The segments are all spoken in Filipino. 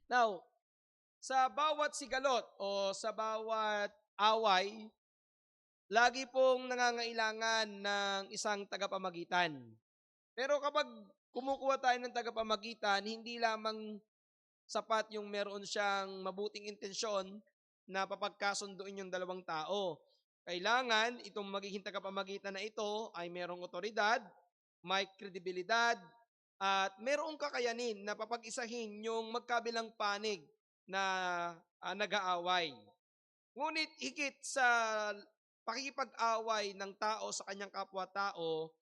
Now, sa bawat sigalot o sa bawat away, lagi pong nangangailangan ng isang tagapamagitan. Pero kapag kumukuha tayo ng tagapamagitan, hindi lamang sapat yung meron siyang mabuting intensyon na papagkasunduin yung dalawang tao. Kailangan itong magiging tagapamagitan na ito ay merong otoridad, may kredibilidad, at merong kakayanin na papag-isahin yung magkabilang panig na nag-aaway. Ngunit higit sa pakikipag-away ng tao sa kanyang kapwa-tao,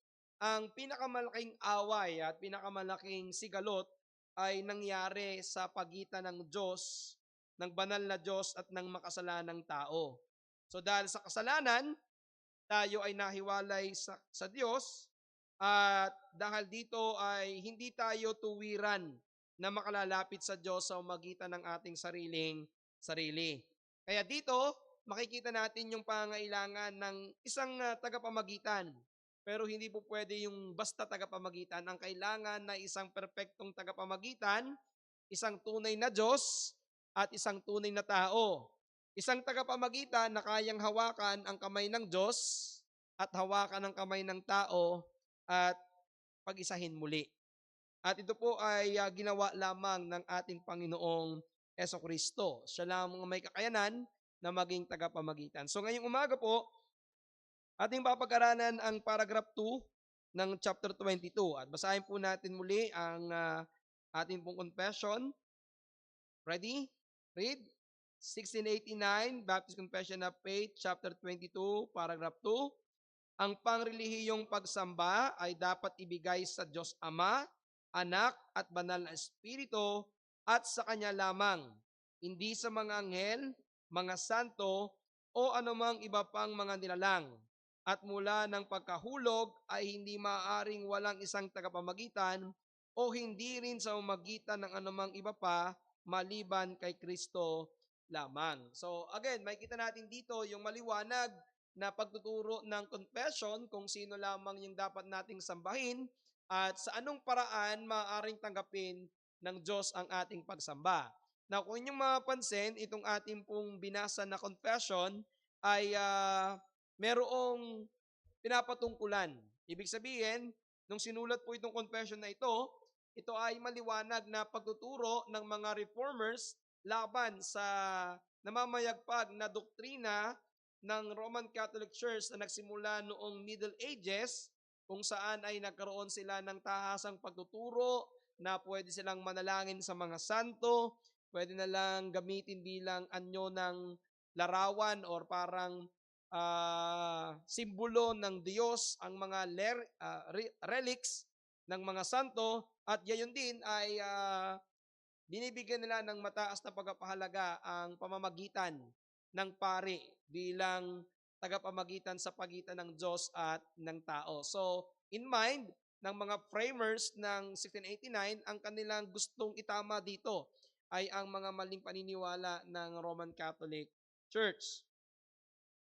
ang pinakamalaking away at pinakamalaking sigalot ay nangyari sa pagitan ng Diyos, ng banal na Diyos at ng makasalanang tao. So dahil sa kasalanan, tayo ay nahiwalay sa Diyos at dahil dito ay hindi tayo tuwiran na makalalapit sa Diyos sa magitan ng ating sariling sarili. Kaya dito, makikita natin yung pangailangan ng isang tagapamagitan. Pero hindi po pwede yung basta tagapamagitan. Ang kailangan na isang perpektong tagapamagitan, isang tunay na Diyos, at isang tunay na tao. Isang tagapamagitan na kayang hawakan ang kamay ng Diyos at hawakan ang kamay ng tao at pag-isahin muli. At ito po ay ginawa lamang ng ating Panginoong Kristo. Siya lamang may kakayanan na maging tagapamagitan. So ngayong umaga po, ating papag-aralan ang paragraph 2 ng chapter 22. At basahin po natin muli ang ating pong confession. Ready? Read. 1689, Baptist Confession of Faith, chapter 22, paragraph 2. Ang pangrelihiyong pagsamba ay dapat ibigay sa Diyos Ama, Anak at Banal na Espiritu at sa Kanya lamang, hindi sa mga anghel, mga santo o anumang iba pang mga nilalang. At mula ng pagkahulog ay hindi maaaring walang isang tagapamagitan o hindi rin sa umagitan ng anumang iba pa maliban kay Kristo lamang. So again, makikita natin dito yung maliwanag na pagtuturo ng confession kung sino lamang yung dapat nating sambahin at sa anong paraan maaaring tanggapin ng Diyos ang ating pagsamba. Now, kung inyong mapapansin, itong ating pong binasa na confession ay merong pinapatungkulan. Ibig sabihin, nung sinulat po itong confession na ito ay maliwanag na pagtuturo ng mga reformers laban sa namamayagpag na doktrina ng Roman Catholic Church na nagsimula noong Middle Ages, kung saan ay nagkaroon sila ng tahasang pagtuturo na pwede silang manalangin sa mga santo, pwede na lang gamitin bilang anyo ng larawan or parang simbolo ng Diyos ang mga relics ng mga santo at gayon din ay binibigyan nila ng mataas na pagpapahalaga ang pamamagitan ng pari bilang tagapamagitan sa pagitan ng Diyos at ng tao. So, in mind ng mga framers ng 1689, ang kanilang gustong itama dito ay ang mga maling paniniwala ng Roman Catholic Church.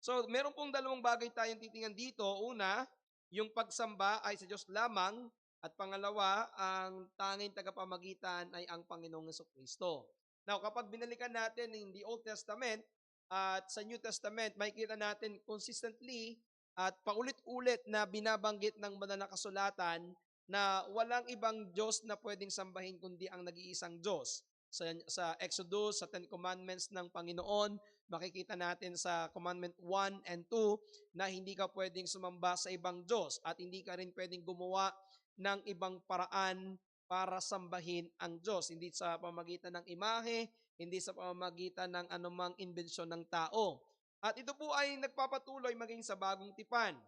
So, meron pong dalawang bagay tayong titingnan dito. Una, yung pagsamba ay sa Diyos lamang. At pangalawa, ang tanging tagapamagitan ay ang Panginoong Kristo. Now, kapag binalikan natin in the Old Testament at sa New Testament, makikita natin consistently at paulit-ulit na binabanggit ng banal na kasulatan na walang ibang Diyos na pwedeng sambahin kundi ang nag-iisang Diyos. Sa Exodus, sa Ten Commandments ng Panginoon, makikita natin sa Commandment 1 and 2 na hindi ka pwedeng sumamba sa ibang Diyos at hindi ka rin pwedeng gumawa ng ibang paraan para sambahin ang Diyos. Hindi sa pamagitan ng imahe, hindi sa pamamagitan ng anumang imbensyon ng tao. At ito po ay nagpapatuloy maging sa bagong tipan.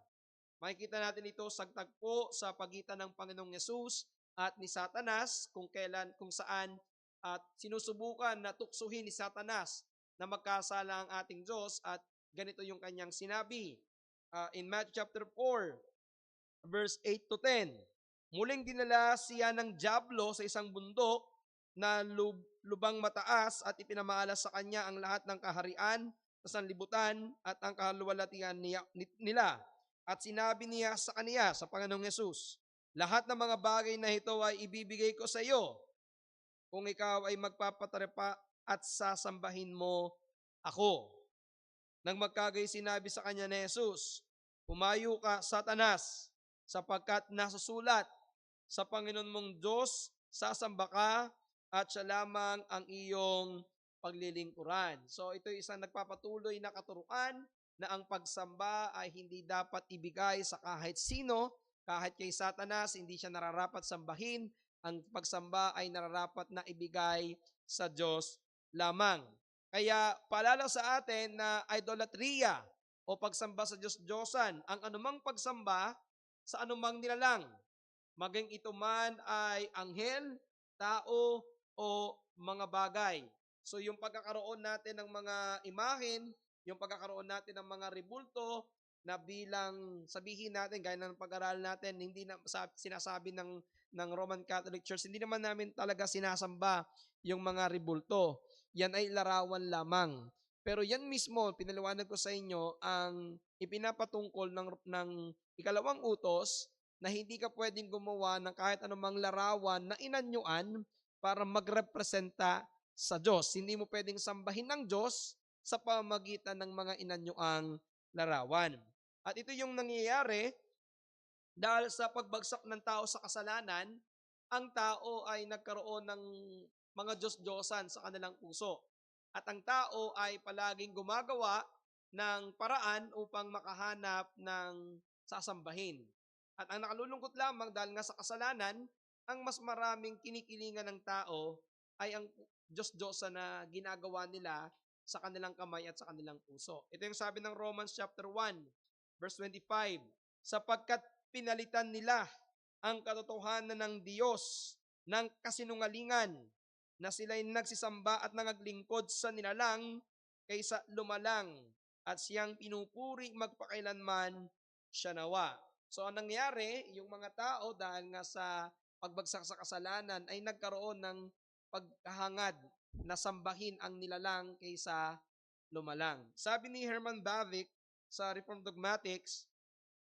Makikita natin ito sa tagpo sa pagitan ng Panginoong Yesus at ni Satanas kung saan at sinusubukan na tuksuhin ni Satanas na magkasala ang ating Diyos at ganito yung kanyang sinabi. In Matthew chapter 4, verse 8 to 10. Muling dinala siya ng Diablo sa isang bundok na lubang mataas at ipinamalas sa kanya ang lahat ng kaharian sa sanlibutan at ang kaluwalhatian nila. At sinabi niya sa kaniya, sa Panginoong Yesus, lahat ng mga bagay na ito ay ibibigay ko sa iyo kung ikaw ay magpapatrepa at sasambahin mo ako. Nang magkagay sinabi sa kanya ni Jesus, "Pumayo ka, Satanas, sapagkat nasusulat, sa Panginoon mong Diyos sasamba ka at siya lamang ang iyong paglilingkuran." So ito ay isang nagpapatuloy na katuruan na ang pagsamba ay hindi dapat ibigay sa kahit sino, kahit kay Satanas, hindi siya nararapat sambahin. Ang pagsamba ay nararapat na ibigay sa Diyos lamang. Kaya paalala sa atin na idolatria o pagsamba sa Diyos-Diyosan, ang anumang pagsamba sa anumang nilalang, maging ito man ay anghel, tao, o mga bagay. So yung pagkakaroon natin ng mga imahen, yung pagkakaroon natin ng mga rebulto na bilang sabihin natin, gaya ng pag-aral natin, hindi na sinasabi ng Roman Catholic Church, hindi naman namin talaga sinasamba yung mga rebulto. Yan ay larawan lamang. Pero yan mismo, pinaliwanag ko sa inyo, ang ipinapatungkol ng ikalawang utos na hindi ka pwedeng gumawa ng kahit anumang larawan na inanyuan para magrepresenta sa Diyos. Hindi mo pwedeng sambahin ng Diyos sa pamamagitan ng mga inanyuang larawan. At ito yung nangyayari dahil sa pagbagsak ng tao sa kasalanan, ang tao ay nagkaroon ng mga Diyos-Diyosan sa kanilang puso. At ang tao ay palaging gumagawa ng paraan upang makahanap ng sasambahin. At ang nakalulungkot lamang dahil nga sa kasalanan, ang mas maraming kinikilingan ng tao ay ang Diyos-Diyosan na ginagawa nila sa kanilang kamay at sa kanilang puso. Ito yung sabi ng Romans chapter 1, verse 25, sapagkat pinalitan nila ang katotohanan ng Diyos ng kasinungalingan na sila'y nagsisamba at nangaglingkod sa nilalang kaysa lumalang at siyang pinupuri magpakailanman siya nawa. So ang nangyari, yung mga tao dahil nga sa pagbagsak sa kasalanan ay nagkaroon ng paghahangad na sambahin ang nilalang kaysa lumalang. Sabi ni Herman Bavinck sa Reformed Dogmatics,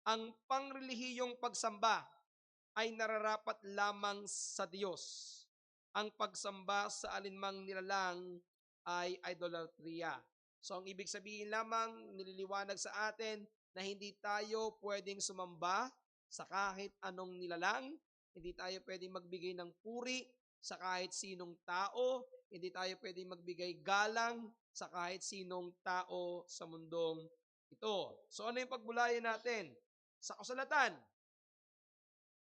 ang pangrelihiyong pagsamba ay nararapat lamang sa Diyos. Ang pagsamba sa alinmang nilalang ay idolatria. So ang ibig sabihin lamang, nililiwanag sa atin na hindi tayo pwedeng sumamba sa kahit anong nilalang, hindi tayo pwedeng magbigay ng puri sa kahit sinong tao, hindi tayo pwedeng magbigay galang sa kahit sinong tao sa mundong ito. So ano yung pagbulayan natin? Sa kasulatan,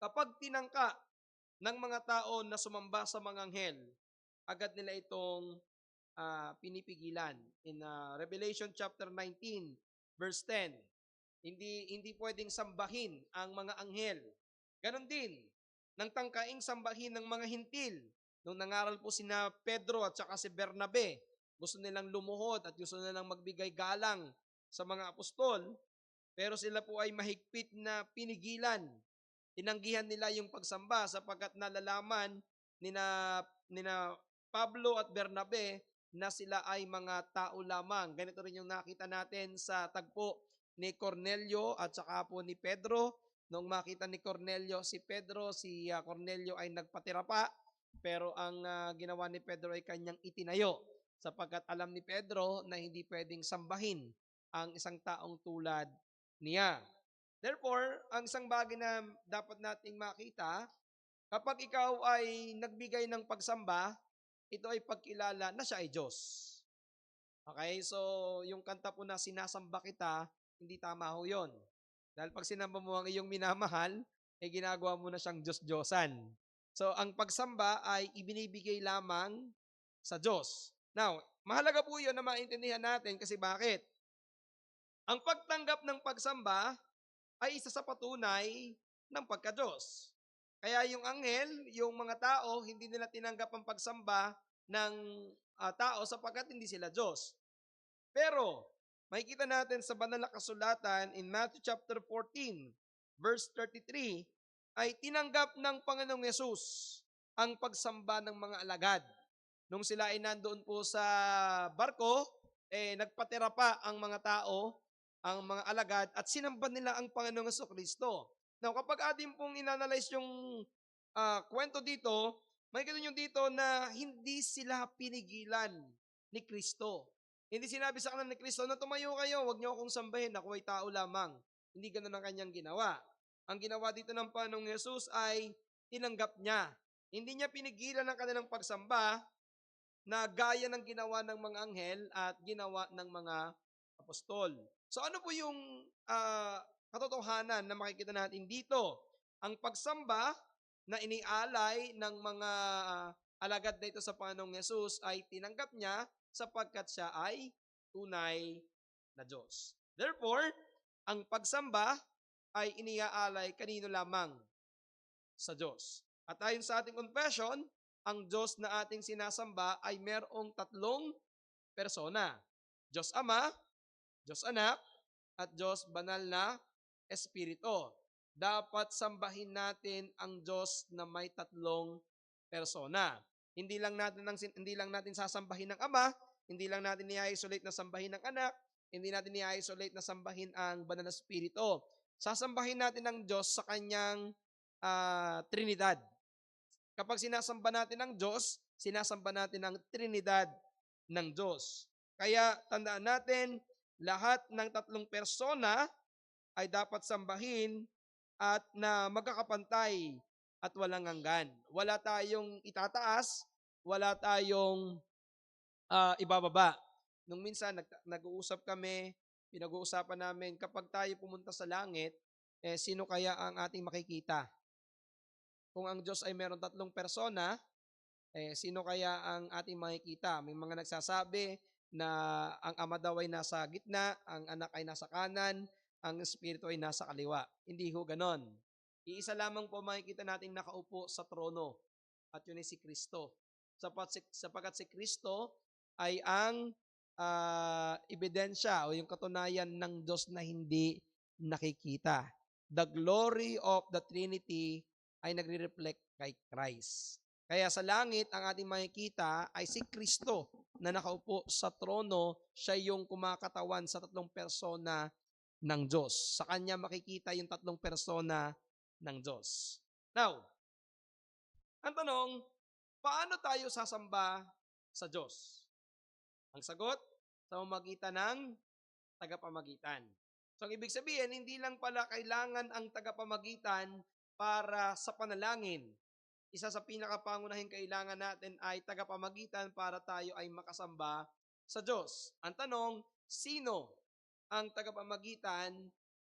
kapag tinangka ng mga tao na sumamba sa mga anghel, agad nila itong pinipigilan. In Revelation chapter 19, verse 10, hindi pwedeng sambahin ang mga anghel. Ganon din, nang tangkaing sambahin ng mga hintil. Nung nangaral po sina Pedro at saka si Bernabe, gusto nilang lumuhod at gusto nilang magbigay galang sa mga apostol, pero sila po ay mahigpit na pinigilan. Tinanggihan nila yung pagsamba sapagkat nalalaman nina Pablo at Bernabe na sila ay mga tao lamang. Ganito rin yung nakita natin sa tagpo ni Cornelio at saka po ni Pedro. Nung makita ni Cornelio si Pedro, si Cornelio ay nagpatira pa, pero ang ginawa ni Pedro ay kanyang itinayo sapagkat alam ni Pedro na hindi pwedeng sambahin ang isang taong tulad niya. Therefore, ang isang bagay na dapat nating makita, kapag ikaw ay nagbigay ng pagsamba, ito ay pagkilala na siya ay Diyos. Okay, so yung kanta po na sinasamba kita, hindi tama ho yun. Dahil pag sinamba mo ang iyong minamahal, eh ginagawa mo na siyang Diyos-Diyosan. So ang pagsamba ay ibinibigay lamang sa Diyos. Now, mahalaga po yun na maintindihan natin kasi bakit? Ang pagtanggap ng pagsamba ay isa sa patunay ng pagka-Diyos. Kaya yung anghel, yung mga tao, hindi nila tinanggap ang pagsamba ng tao sapagkat hindi sila Diyos. Pero, makikita natin sa banal na kasulatan in Matthew chapter 14, verse 33, ay tinanggap ng Panginoong Yesus ang pagsamba ng mga alagad. Nung sila ay nandoon po sa barko, nagpatira pa ang mga tao, ang mga alagad, at sinamba nila ang Panginoong Kristo. Now, kapag atin pong inanalyze yung kwento dito, Makikita nyo dito na hindi sila pinigilan ni Kristo. Hindi sinabi sa kanila ni Kristo na tumayo kayo, huwag niyo akong sambahin, ako ay tao lamang. Hindi ganun ang kanyang ginawa. Ang ginawa dito ng Panginoong Yesus ay tinanggap niya. Hindi niya pinigilan ang kanilang pagsamba na gaya ng ginawa ng mga anghel at ginawa ng mga apostol. So ano po yung katotohanan na makikita natin dito? Ang pagsamba na inialay ng mga alagad na ito sa Panginoong Yesus ay tinanggap niya sapagkat siya ay tunay na Diyos. Therefore, ang pagsamba ay iniaalay kanino lamang? Sa Diyos. At ayon sa ating confession, ang Diyos na ating sinasamba ay merong tatlong persona. Diyos Ama, Diyos Anak, at Diyos Banal na Espiritu. Dapat sambahin natin ang Diyos na may tatlong persona. Hindi lang natin sasambahin ng Ama, hindi lang natin i-isolate na sambahin ng Anak, hindi natin i-isolate na sambahin ang Banal na Espiritu. Sasambahin natin ang Diyos sa kanyang Trinidad. Kapag sinasamba natin ang Diyos, sinasamba natin ang Trinidad ng Diyos. Kaya tandaan natin, lahat ng tatlong persona ay dapat sambahin at na magkakapantay at walang hanggan. Wala tayong itataas, wala tayong ibababa. Nung minsan, nag-uusap kami, pinag-uusapan namin, kapag tayo pumunta sa langit, sino kaya ang ating makikita? Kung ang Diyos ay meron tatlong persona, sino kaya ang ating makikita? May mga nagsasabi na ang Ama daw ay nasa gitna, ang Anak ay nasa kanan, ang Espiritu ay nasa kaliwa. Hindi ho ganon. Iisa lamang po makikita nating nakaupo sa trono at yun ay si Kristo. Sapagkat si Kristo ay ang ebidensya o yung katunayan ng Diyos na hindi nakikita. The glory of the Trinity ay nagre-reflect kay Christ. Kaya sa langit, ang ating makikita ay si Kristo na nakaupo sa trono, siya yung kumakatawan sa tatlong persona ng Diyos. Sa Kanya makikita yung tatlong persona ng Diyos. Now, ang tanong, paano tayo sasamba sa Diyos? Ang sagot, sa pamamagitan ng tagapamagitan. So, ang ibig sabihin, hindi lang pala kailangan ang tagapamagitan para sa panalangin. Isa sa pinakapangunahing kailangan natin ay tagapamagitan para tayo ay makasamba sa Diyos. Ang tanong, sino ang tagapamagitan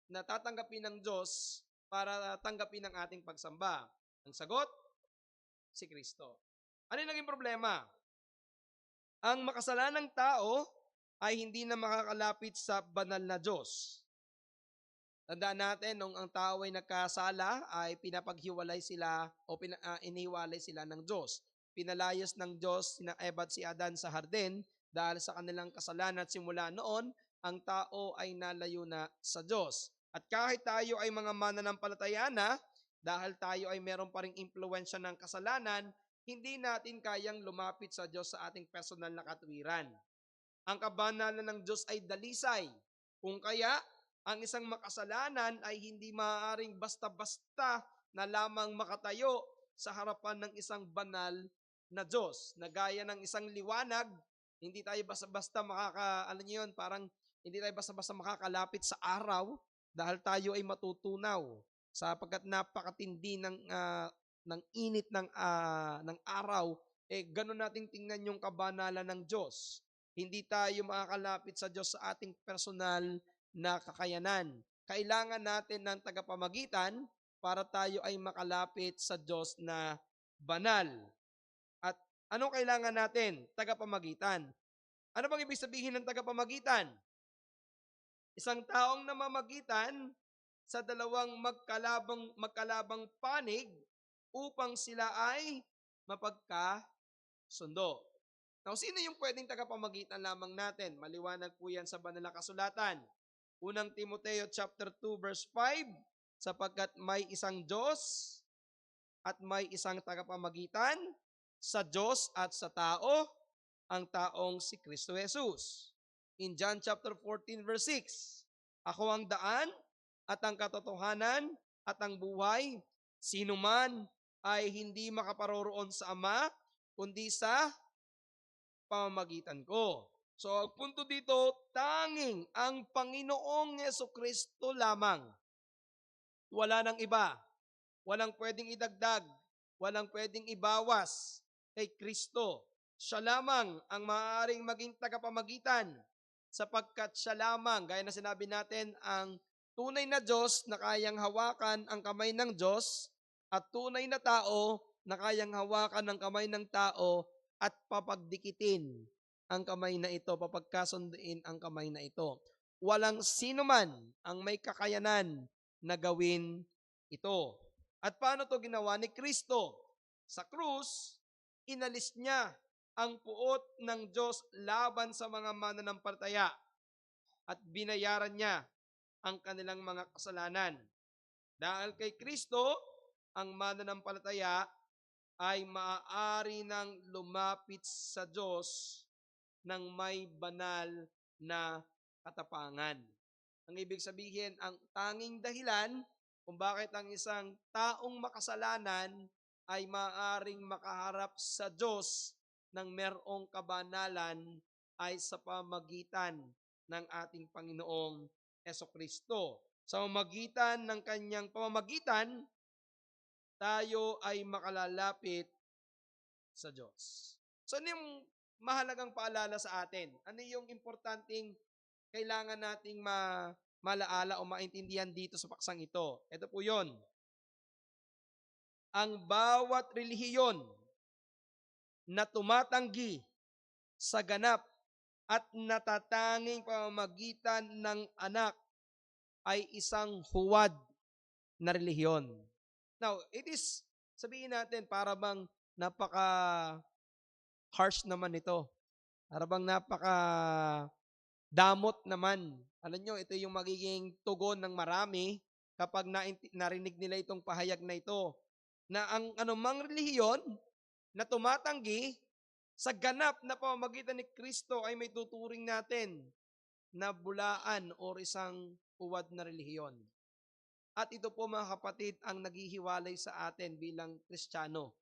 na tatanggapin ng Diyos para tanggapin ang ating pagsamba? Ang sagot, si Kristo. Ano yung naging problema? Ang makasalanang tao ay hindi na makakalapit sa banal na Diyos. Tandaan natin, nung ang tao ay nagkasala, ay pinapaghiwalay sila o inihiwalay sila ng Diyos. Pinalayas ng Diyos sina Eva at si Adan sa hardin dahil sa kanilang kasalanan at simula noon, ang tao ay nalayo na sa Diyos. At kahit tayo ay mga mananampalataya na, dahil tayo ay meron pa ring impluwensya ng kasalanan, hindi natin kayang lumapit sa Diyos sa ating personal na katwiran. Ang kabanalan ng Diyos ay dalisay. Kung kaya, ang isang makasalanan ay hindi maaaring basta-basta na lamang makatayo sa harapan ng isang banal na Diyos. Na gaya ng isang liwanag, hindi tayo basta-basta parang hindi tayo basta-basta makakalapit sa araw dahil tayo ay matutunaw sapagkat napakatindi ng init ng araw, ganun nating tingnan yung kabanalan ng Diyos. Hindi tayo makakalapit sa Diyos sa ating personal na kakayanan. Kailangan natin ng tagapamagitan para tayo ay makalapit sa Diyos na banal. At anong kailangan natin? Tagapamagitan. Ano bang ibig sabihin ng tagapamagitan? Isang taong namamagitan sa dalawang magkalabang panig upang sila ay mapagkasundo. Now, sino yung pwedeng tagapamagitan lamang natin? Maliwanag po yan sa banal na kasulatan. Unang Timoteo chapter 2 verse 5, sapagkat may isang Diyos at may isang tagapamagitan sa Diyos at sa tao, ang taong si Kristo Jesus. In John chapter 14 verse 6, ako ang daan at ang katotohanan at ang buhay. Sino man ay hindi makaparoroon sa Ama, kundi sa pamamagitan ko. So, ang punto dito, tanging ang Panginoong Kristo lamang. Wala nang iba. Walang pwedeng idagdag. Walang pwedeng ibawas kay Kristo. Siya lamang ang maaaring maging tagapamagitan sapagkat siya lamang, gaya na sinabi natin, ang tunay na Diyos na kayang hawakan ang kamay ng Diyos at tunay na tao na kayang hawakan ang kamay ng tao at papagdikitin ang kamay na ito, papagkasunduin ang kamay na ito. Walang sino man ang may kakayanan na gawin ito. At paano to ginawa ni Kristo? Sa krus, inalis niya ang puot ng Diyos laban sa mga mananampalataya at binayaran niya ang kanilang mga kasalanan. Dahil kay Kristo, ang mananampalataya ay maaari nang lumapit sa Diyos ng may banal na katapangan. Ang ibig sabihin, ang tanging dahilan kung bakit ang isang taong makasalanan ay maaaring makaharap sa Diyos ng merong kabanalan ay sa pamagitan ng ating Panginoong Kristo. Sa pamamagitan ng kanyang pamamagitan, tayo ay makalalapit sa Diyos. So, ano yung mahalagang paalala sa atin? Ano yung importanteng kailangan nating malaala o maintindihan dito sa paksang ito? Ito po yon. Ang bawat relihiyon na tumatanggi sa ganap at natatanging pamamagitan ng anak ay isang huwad na relihiyon. Now, sabihin natin, para bang napaka-harsh naman ito. Para bang napaka-damot naman. Alam nyo, ito yung magiging tugon ng marami kapag narinig nila itong pahayag na ito. Na ang anumang relihiyon na tumatanggi sa ganap na pamamagitan ni Kristo ay may tuturing natin na bulaan o isang huwad na relihiyon. At ito po mga kapatid ang naghihiwalay sa atin bilang Kristiyano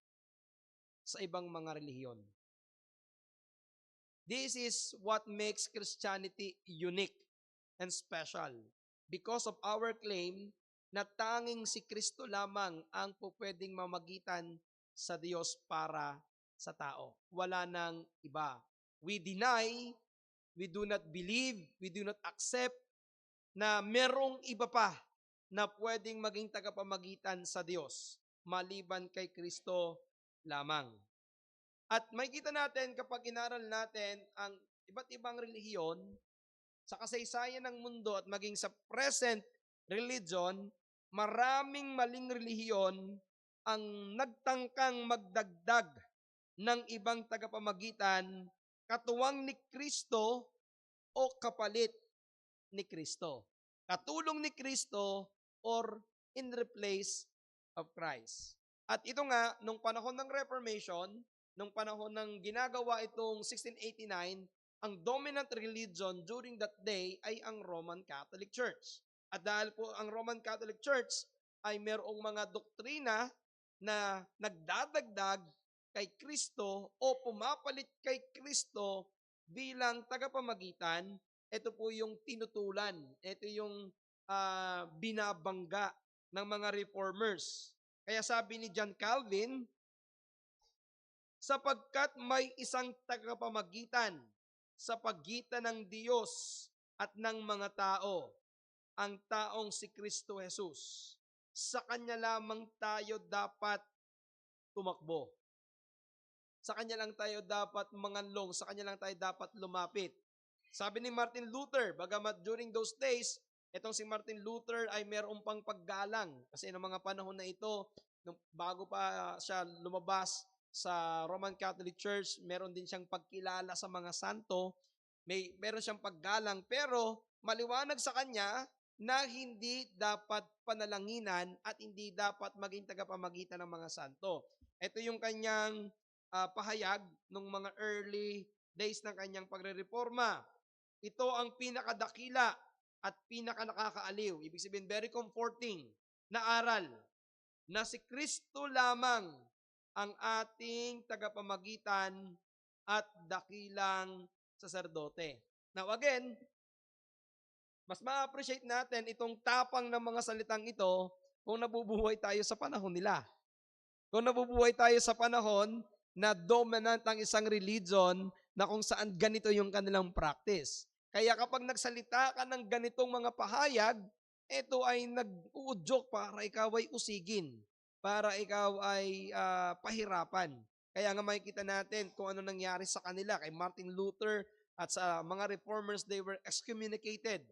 sa ibang mga relihiyon. This is what makes Christianity unique and special because of our claim na tanging si Kristo lamang ang pupwedeng mamagitan sa Diyos para sa tao. Wala nang iba. We deny, we do not believe, we do not accept na merong iba pa na pwedeng maging tagapamagitan sa Diyos maliban kay Kristo lamang. At makikita natin kapag inaral natin ang iba't ibang relihiyon sa kasaysayan ng mundo at maging sa present religion, maraming maling relihiyon ang nagtangkang magdagdag ng ibang tagapamagitan katuwang ni Kristo o kapalit ni Kristo. Katulong ni Kristo or in replace of Christ. At ito nga, nung panahon ng Reformation, nung panahon ng ginagawa itong 1689, ang dominant religion during that day ay ang Roman Catholic Church. At dahil po ang Roman Catholic Church ay mayroong mga doktrina na nagdadagdag kay Kristo o pumapalit kay Kristo bilang tagapamagitan, ito po yung tinutulan. Ito yung binabangga ng mga reformers. Kaya sabi ni John Calvin, sapagkat may isang tagapamagitan sa pagitan ng Diyos at ng mga tao, ang taong si Kristo Jesus. Sa Kanya lamang tayo dapat tumakbo. Sa Kanya lang tayo dapat manganlong, sa Kanya lang tayo dapat lumapit. Sabi ni Martin Luther, bagamat during those days, itong si Martin Luther ay mayroong pang paggalang. Kasi noong mga panahon na ito, bago pa siya lumabas sa Roman Catholic Church, meron din siyang pagkilala sa mga santo, meron siyang paggalang, pero maliwanag sa kanya na hindi dapat panalanginan at hindi dapat maging tagapamagitan ng mga santo. Ito yung kanyang pahayag nung mga early days ng kanyang pagre-reforma. Ito ang pinakadakila at pinakanakakaaliw. Ibig sabihin, very comforting na aral na si Kristo lamang ang ating tagapamagitan at dakilang saserdote. Now again, mas ma-appreciate natin itong tapang ng mga salitang ito kung nabubuhay tayo sa panahon nila. Kung nabubuhay tayo sa panahon na dominant ang isang religion na kung saan ganito yung kanilang practice. Kaya kapag nagsalita ka ng ganitong mga pahayag, ito ay nag-uudyok para ikaw ay usigin, para ikaw ay pahirapan. Kaya nga makikita natin kung ano nangyari sa kanila kay Martin Luther at sa mga reformers, they were excommunicated.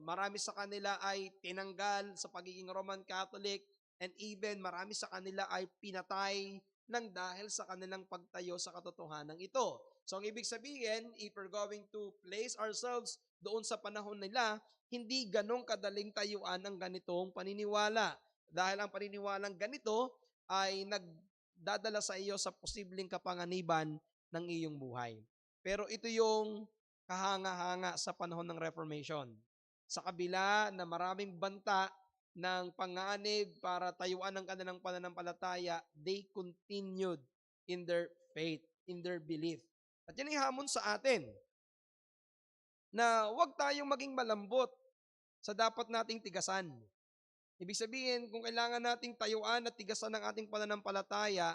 Marami sa kanila ay tinanggal sa pagiging Roman Catholic, and even marami sa kanila ay pinatay ng dahil sa kanilang pagtayo sa katotohanan ito. So ang ibig sabihin, if we're going to place ourselves doon sa panahon nila, hindi ganong kadaling tayuan ang ganitong paniniwala. Dahil ang paniniwalang ganito ay nagdadala sa iyo sa posibleng kapanganiban ng iyong buhay. Pero ito yung kahanga-hanga sa panahon ng Reformation. Sa kabila na maraming banta ng panganib para tayuan ang kanilang pananampalataya, they continued in their faith, in their belief. At yan ang hamon sa atin, na huwag tayong maging malambot sa dapat nating tigasan. Ibig sabihin, kung kailangan nating tayuan at tigasan ang ating pananampalataya,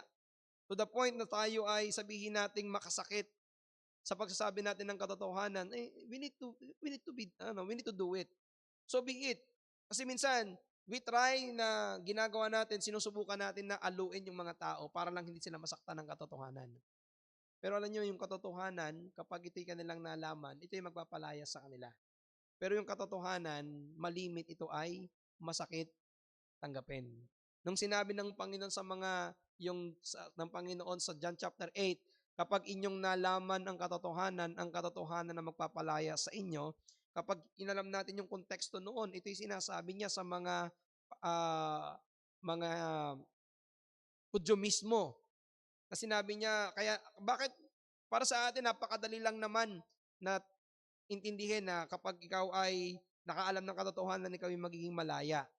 to the point na tayo ay sabihin nating makasakit sa pagsasabi natin ng katotohanan, we need to do it. So be it. Kasi minsan, we try na ginagawa natin, sinusubukan natin na aluin yung mga tao para lang hindi sila masaktan ng katotohanan. Pero alam nyo, yung katotohanan, kapag ito'y kanilang nalaman, ito'y magpapalaya sa kanila. Pero yung katotohanan, malimit ito ay masakit tanggapin. Nung sinabi ng Panginoon ng Panginoon sa John chapter 8, kapag inyong nalaman ang katotohanan na magpapalaya sa inyo, kapag inalam natin yung konteksto noon, ito'y sinasabi niya sa mga Hudyo mismo. Na sinabi niya, kaya bakit para sa atin napakadali lang naman na intindihin na kapag ikaw ay nakaalam ng katotohanan, ikaw ay magiging malaya.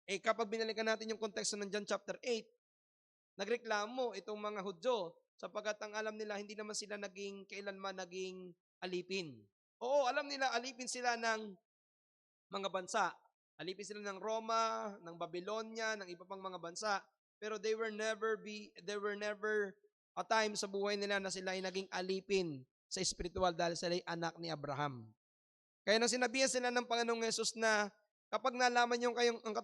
Kapag binalikan natin yung konteksto ng John chapter 8, nagreklamo itong mga Hudyo sapagkat ang alam nila hindi naman sila kailanman naging alipin. Oo, alam nila alipin sila ng mga bansa. Alipin sila ng Roma, ng Babylonia, ng iba pang mga bansa. Pero there were never a time sa buhay nila na sila ay naging alipin sa spiritual dahil sila ay anak ni Abraham. Kaya nang sinabihan sila ng Panginoong Yesus na kapag nalaman yung ang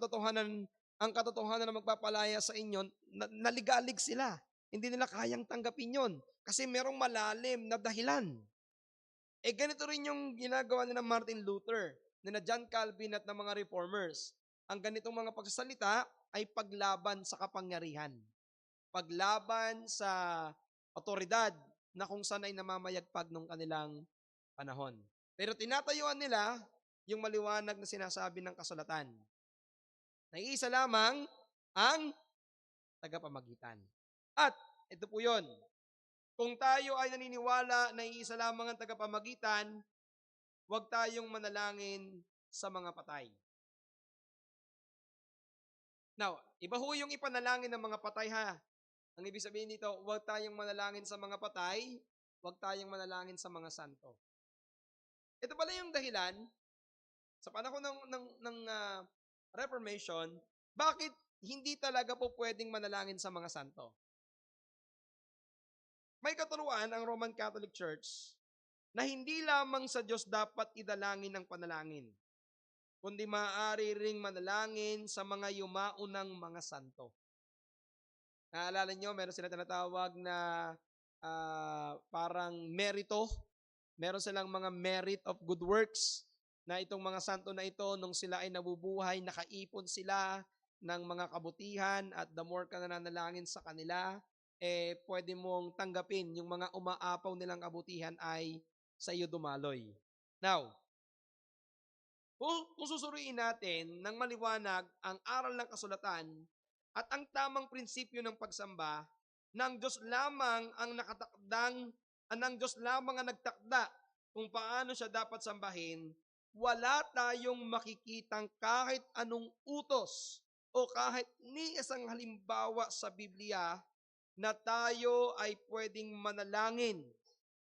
katotohanan na magpapalaya sa inyo, naligalig sila. Hindi nila kayang tanggapin yon kasi merong malalim na dahilan. Ganito rin yung ginagawa ni Martin Luther, ni John Calvin at ng mga reformers. Ang ganitong mga pagsasalita ay paglaban sa kapangyarihan. Paglaban sa otoridad na kung saan ay namamayagpag nung kanilang panahon. Pero tinatayuan nila yung maliwanag na sinasabi ng kasulatan. Naiisa lamang ang tagapamagitan. At ito po yun. Kung tayo ay naniniwala na iisa lamang ang tagapamagitan, huwag tayong manalangin sa mga patay. Now, iba ho yung ipanalangin ng mga patay ha. Ang ibig sabihin dito, huwag tayong manalangin sa mga patay, huwag tayong manalangin sa mga santo. Ito pala yung dahilan, sa panahon ng Reformation, bakit hindi talaga po pwedeng manalangin sa mga santo? May katuruan ang Roman Catholic Church na hindi lamang sa Diyos dapat idalangin ng panalangin, kundi maaari ring manalangin sa mga yumaunang mga santo. Naalala nyo, meron sila tinatawag na parang merito. Meron silang mga merit of good works na itong mga santo na ito, nung sila ay nabubuhay, nakaipon sila ng mga kabutihan at the more ka nananalangin sa kanila, pwede mong tanggapin yung mga umaapaw nilang kabutihan ay sa iyo dumaloy. Now, kung susuriin natin ng maliwanag ang aral ng kasulatan at ang tamang prinsipyo ng pagsamba, ng Diyos lamang ang nagtakda kung paano siya dapat sambahin, wala tayong makikitang kahit anong utos o kahit ni isang halimbawa sa Biblia na tayo ay pwedeng manalangin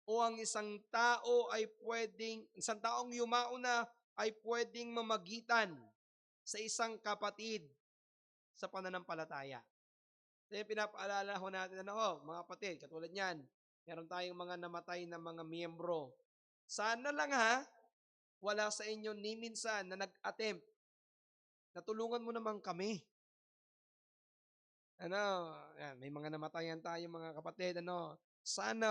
o ang isang taong yumao na ay pwedeng mamagitan sa isang kapatid sa pananampalataya. So yung pinapaalala ho natin mga kapatid, katulad niyan, meron tayong mga namatay na mga miyembro. Sana lang wala sa inyo ni minsan na nag-attempt na tulungan mo naman kami. Yan, may mga namatayan tayo mga kapatid, sana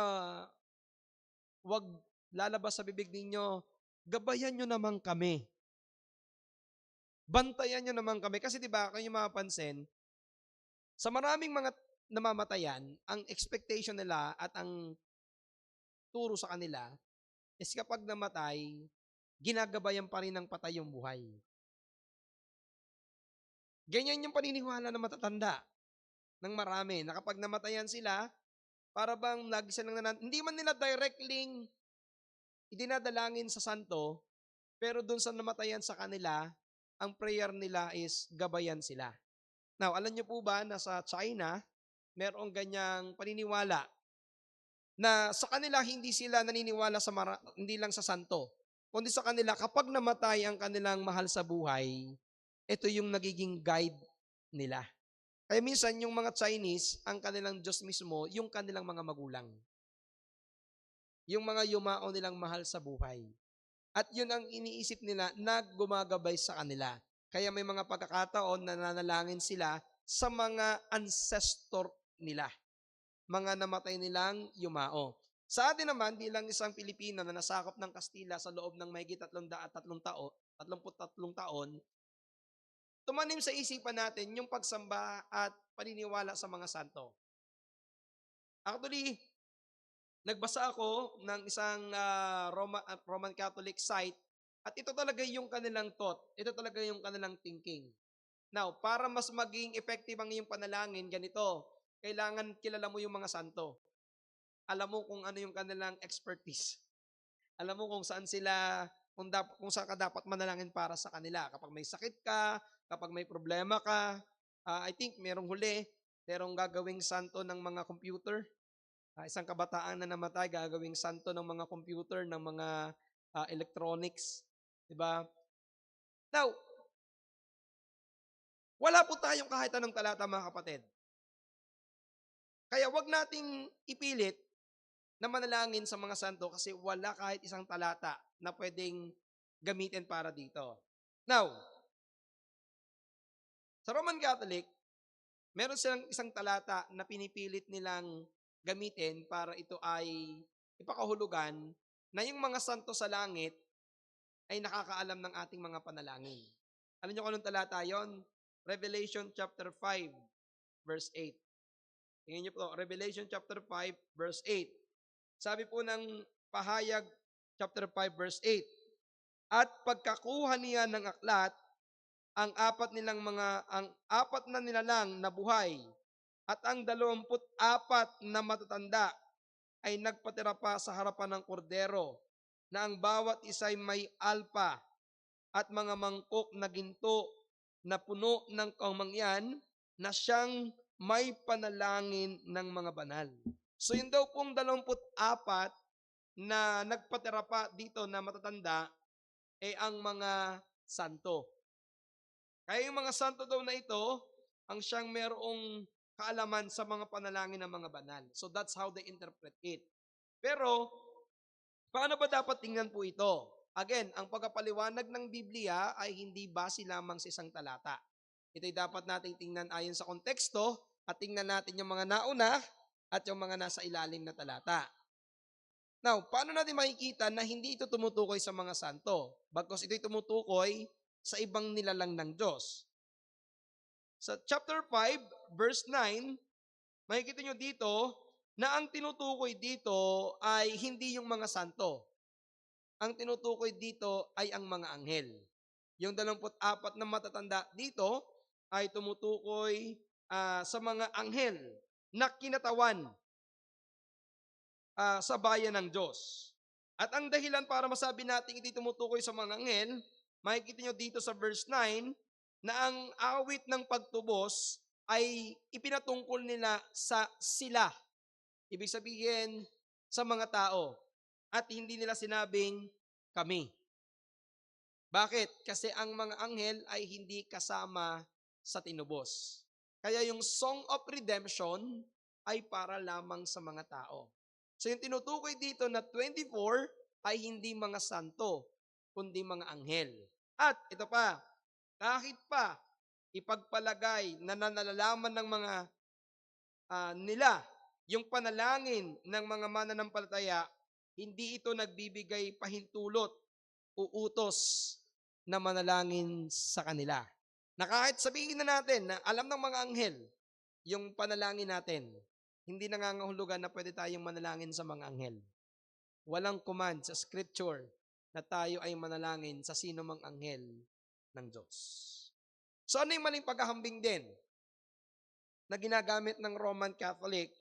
wag lalabas sa bibig ninyo, gabayan nyo naman kami. Bantayan nyo naman kami. Kasi diba, kung yung mapapansin, sa maraming mga namamatayan, ang expectation nila at ang turo sa kanila is kapag namatay, ginagabayan pa rin ng patay yung buhay. Ganyan yung paniniwala ng matatanda ng marami, na kapag namatayan sila, para bang lagi silang hindi man nila directly idinadalangin sa santo, pero dun sa namatayan sa kanila, ang prayer nila is gabayan sila. Now, alam niyo po ba na sa China, merong ganyang paniniwala na sa kanila hindi sila naniniwala hindi lang sa santo, kundi sa kanila kapag namatay ang kanilang mahal sa buhay, ito yung nagiging guide nila. Kaya minsan yung mga Chinese, ang kanilang Diyos mismo, yung kanilang mga magulang. Yung mga yumao nilang mahal sa buhay. At yun ang iniisip nila na gumagabay sa kanila. Kaya may mga pagkakataon na nanalangin sila sa mga ancestor nila. Mga namatay nilang yumao. Sa atin naman, bilang isang Pilipino na nasakop ng Kastila sa loob ng mahigit 33 taon, tumanim sa isipan natin yung pagsamba at paniniwala sa mga santo. Actually, nagbasa ako ng isang Roman Catholic site at ito talaga yung kanilang thought. Ito talaga yung kanilang thinking. Now, para mas maging effective ang iyong panalangin, ganito, kailangan kilala mo yung mga santo. Alam mo kung ano yung kanilang expertise. Alam mo kung saan kung saan ka dapat manalangin para sa kanila. Kapag may sakit ka, kapag may problema ka, I think merong gagawing santo ng mga computer. Isang kabataan na namatay, gagawing santo ng mga computer, ng mga electronics. Diba? Now, wala po tayong kahit anong talata mga kapatid. Kaya wag nating ipilit na manalangin sa mga santo kasi wala kahit isang talata na pwedeng gamitin para dito. Now, sa Roman Catholic, meron silang isang talata na pinipilit nilang gamitin para ito ay ipakahulugan na yung mga santo sa langit ay nakakaalam ng ating mga panalangin. Alam niyo kung anong talata yon? Revelation chapter 5, verse 8. Tingnan niyo po, Revelation chapter 5, verse 8. Sabi po ng Pahayag chapter 5, verse 8. At pagkakuha niya ng aklat, ang apat na nilalang na buhay at ang 24 na matatanda ay nagpatira pa sa harapan ng kordero na ang bawat isa'y may alpa at mga mangkok na ginto na puno ng kamangyan na siyang may panalangin ng mga banal. So yun daw pong 24 na nagpatira pa dito na matatanda ang mga santo. Kaya yung mga santo daw na ito, ang siyang merong kaalaman sa mga panalangin ng mga banal. So that's how they interpret it. Pero, paano ba dapat tingnan po ito? Again, ang pagkapaliwanag ng Biblia ay hindi base lamang sa isang talata. Ito'y dapat nating tingnan ayon sa konteksto at tingnan natin yung mga nauna at yung mga nasa ilalim na talata. Now, paano natin makikita na hindi ito tumutukoy sa mga santo? Bagkus ito'y tumutukoy sa ibang nilalang ng Diyos. Sa chapter 5, verse 9, makikita nyo dito na ang tinutukoy dito ay hindi yung mga santo. Ang tinutukoy dito ay ang mga anghel. Yung 24 na matatanda dito ay tumutukoy sa mga anghel na kinatawan sa bayan ng Diyos. At ang dahilan para masabi natin iti tumutukoy sa mga anghel, makikita nyo dito sa verse 9, na ang awit ng pagtubos ay ipinatungkol nila sa sila. Ibig sabihin, sa mga tao. At hindi nila sinabing kami. Bakit? Kasi ang mga anghel ay hindi kasama sa tinubos. Kaya yung Song of Redemption ay para lamang sa mga tao. So yung tinutukoy dito na 24 ay hindi mga santo, kundi mga anghel. At ito pa, kahit pa ipagpalagay na nalalaman ng mga nila yung panalangin ng mga mananampalataya, hindi ito nagbibigay pahintulot o utos na manalangin sa kanila. Na kahit sabihin na natin na alam ng mga anghel yung panalangin natin, hindi nangangahulugan na pwede tayong manalangin sa mga anghel. Walang command sa scripture na tayo ay manalangin sa sino mang anghel ng Diyos. So ano yung maling paghahambing din na ginagamit ng Roman Catholic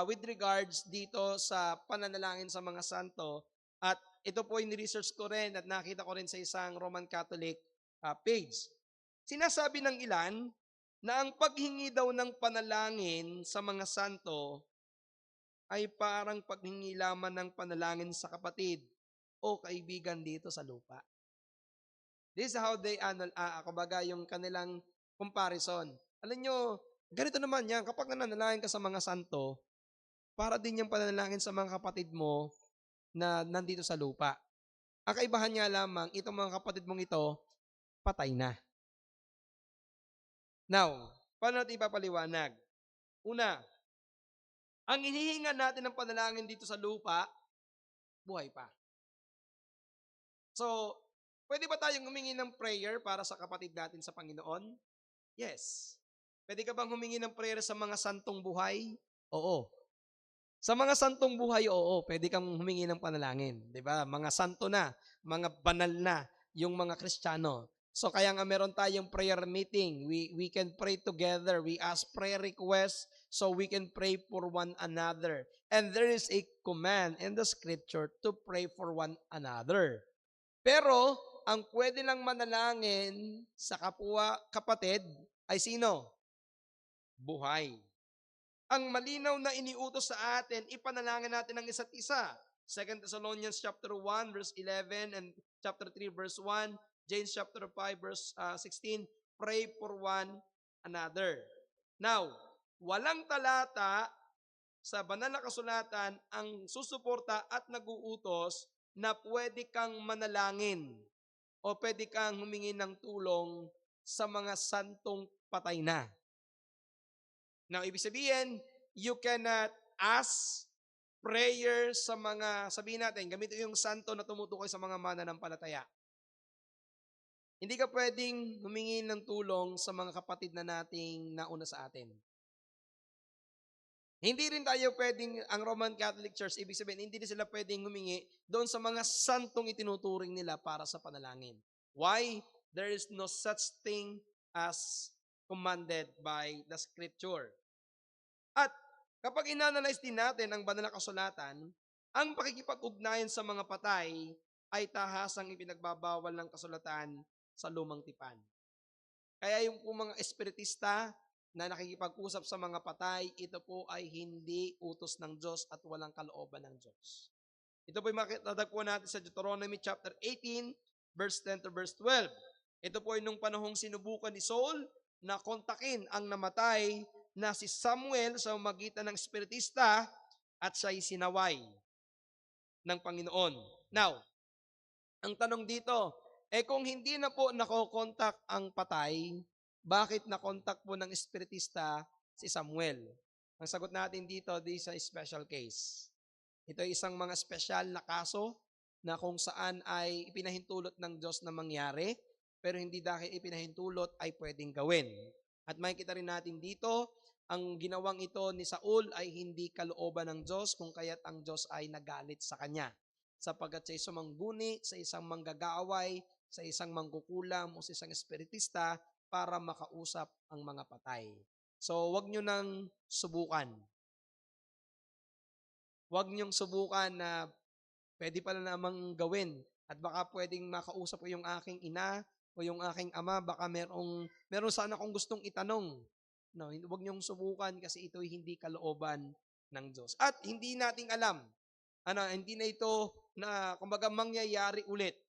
with regards dito sa pananalangin sa mga santo? At ito po yung research ko rin at nakita ko rin sa isang Roman Catholic page. Sinasabi ng ilan na ang paghingi daw ng panalangin sa mga santo ay parang paghingi lamang ng panalangin sa kapatid o kaibigan dito sa lupa. This is how they kumbaga yung kanilang comparison. Alam nyo, ganito naman yan, kapag nananalangin ka sa mga santo, para din yung panalangin sa mga kapatid mo na nandito sa lupa. Ang kaibahan nga lamang, itong mga kapatid mong ito, patay na. Now, paano natin ipapaliwanag? Una, ang hinihinga natin ng panalangin dito sa lupa, buhay pa. So, pwede ba tayong humingi ng prayer para sa kapatid natin sa Panginoon? Yes. Pwede ka bang humingi ng prayer sa mga santong buhay? Oo. Sa mga santong buhay, oo, pwede kang humingi ng panalangin. 'Di ba? Mga santo na, mga banal na, yung mga Kristiyano. So kaya nga meron tayong prayer meeting. We can pray together. We ask prayer requests so we can pray for one another. And there is a command in the scripture to pray for one another. Pero, ang pwede lang manalangin sa kapwa kapatid ay sino? Buhay. Ang malinaw na iniutos sa atin, ipanalangin natin ang isa't isa. 2 Thessalonians chapter 1 verse 11 and chapter 3 verse 1, James chapter 5 verse 16, pray for one another. Now, walang talata sa banal na kasulatan ang susuporta at naguutos na pwede kang manalangin o pwede kang humingi ng tulong sa mga santong patay na. Now, ibig sabihin, you cannot ask prayer sa mga, sabihin natin, gamitin yung santo na tumutukoy sa mga mananampalataya. Hindi ka pwedeng humingi ng tulong sa mga kapatid na nating nauna sa atin. Hindi rin tayo pwedeng, ang Roman Catholic Church, ibig sabihin, hindi rin sila pwedeng humingi doon sa mga santong itinuturing nila para sa panalangin. Why? There is no such thing as commanded by the scripture. At kapag inanalyze din natin ang banal na kasulatan, ang pakikipag-ugnayan sa mga patay ay tahasang ipinagbabawal ng kasulatan sa lumang tipan. Kaya yung po mga espiritista na nakikipag-usap sa mga patay, ito po ay hindi utos ng Diyos at walang kalooban ng Diyos. Ito po ay matatagpuan natin sa Deuteronomy chapter 18, verse 10 to verse 12. Ito po ay nung panahong sinubukan ni Saul na kontakin ang namatay na si Samuel sa magitan ng espiritista at siya'y sinaway ng Panginoon. Now, ang tanong dito, kung hindi na po nakokontak ang patay, bakit nakontak po ng espiritista si Samuel? Ang sagot natin dito, this is a special case. Ito ay isang mga special na kaso na kung saan ay ipinahintulot ng Diyos na mangyari, pero hindi dahil ipinahintulot ay pwedeng gawin. At makikita rin natin dito, ang ginawang ito ni Saul ay hindi kalooban ng Diyos, kung kaya't ang Diyos ay nagalit sa kanya. Sapagkat sa isang mangguni, sa isang manggagaaway, sa isang mangkukulam o sa isang espiritista para makausap ang mga patay. So, wag nyo nang subukan. Huwag niyong subukan na pwede pala namang gawin at baka pwedeng makausap ko yung aking ina o yung aking ama, baka meron sana akong gustong itanong. No, huwag niyong subukan kasi ito'y hindi kalooban ng Diyos. At hindi nating alam, hindi na ito na kumbaga mangyayari ulit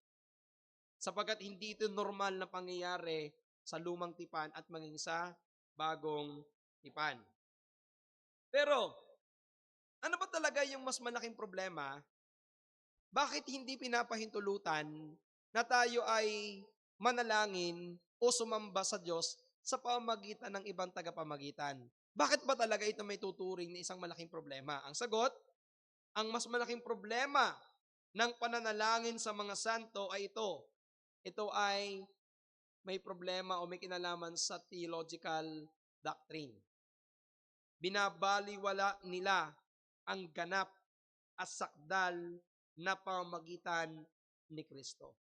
sapagkat hindi ito normal na pangyayari sa lumang tipan at maging sa bagong tipan. Pero, ano ba talaga yung mas malaking problema? Bakit hindi pinapahintulutan na tayo ay manalangin o sumamba sa Diyos sa pamamagitan ng ibang tagapamagitan? Bakit ba talaga ito may tuturing na isang malaking problema? Ang sagot, ang mas malaking problema ng pananalangin sa mga santo ay ito. Ito ay may problema o may kinalaman sa theological doctrine. Binabaliwala nila ang ganap at sakdal na pamamagitan ni Kristo.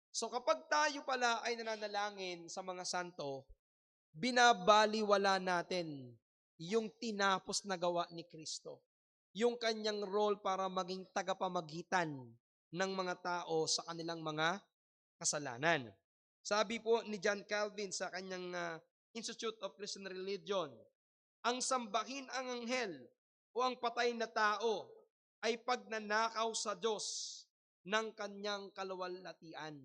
So kapag tayo pala ay nananalangin sa mga santo, binabaliwala natin yung tinapos na gawa ni Kristo. Yung kanyang role para maging tagapamagitan ng mga tao sa kanilang mga kasalanan. Sabi po ni John Calvin sa kanyang Institute of Christian Religion, ang sambahin ang anghel o ang patay na tao ay pagnanakaw sa Diyos ng kanyang kaluwalhatian.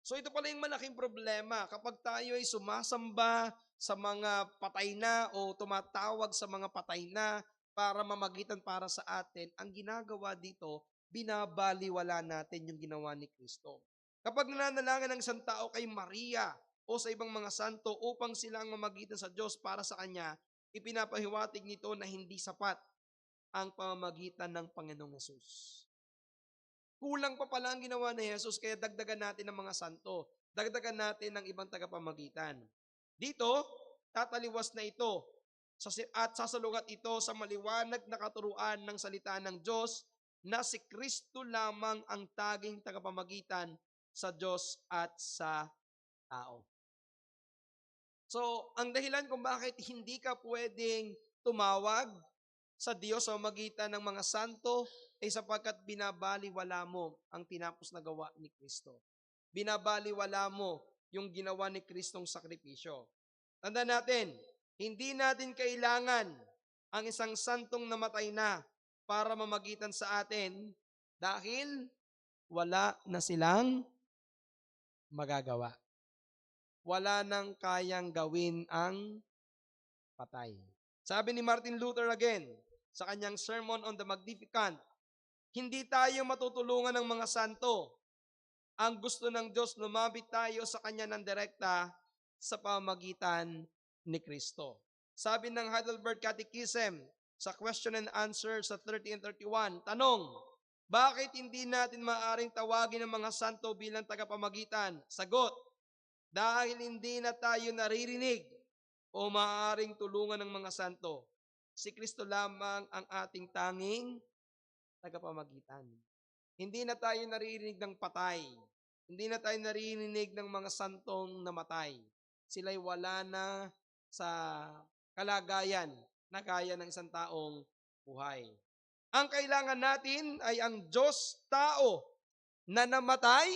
So ito pala yung malaking problema kapag tayo ay sumasamba sa mga patay na o tumatawag sa mga patay na para mamagitan para sa atin, ang ginagawa dito, binabaliwala natin yung ginawa ni Kristo. Kapag nananalangin ng isang tao kay Maria o sa ibang mga santo upang sila ang mamagitan sa Diyos para sa Kanya, ipinapahiwatig nito na hindi sapat ang pamamagitan ng Panginoong Hesus. Kulang pa pala ang ginawa ni Jesus, kaya dagdagan natin ng mga santo. Dagdagan natin ng ibang tagapamagitan. Dito, tataliwas na ito at sasalungat ito sa maliwanag na katuruan ng salita ng Diyos na si Kristo lamang ang taging tagapamagitan sa Diyos at sa tao. So, ang dahilan kung bakit hindi ka pwedeng tumawag sa Diyos sa magitan ng mga santo ay sapagkat binabaliwala mo ang tinapos na gawa ni Kristo. Binabaliwala mo yung ginawa ni Kristong sakripisyo. Tandaan natin, hindi natin kailangan ang isang santong namatay na para mamagitan sa atin dahil wala na silang magagawa. Wala nang kayang gawin ang patay. Sabi ni Martin Luther again, sa kanyang Sermon on the Magnificat, hindi tayo matutulungan ng mga santo. Ang gusto ng Diyos, lumapit tayo sa Kanya ng direkta sa pamamagitan ni Kristo. Sabi ng Heidelberg Catechism, sa question and answer sa 30 and 31, tanong, bakit hindi natin maaaring tawagin ang mga santo bilang tagapamagitan? Sagot, dahil hindi na tayo naririnig o maaaring tulungan ng mga santo. Si Kristo lamang ang ating tanging tagapamagitan. Hindi na tayo naririnig ng patay. Hindi na tayo naririnig ng mga santong namatay. Sila'y wala na sa kalagayan na kaya ng isang taong buhay. Ang kailangan natin ay ang Diyos-tao na namatay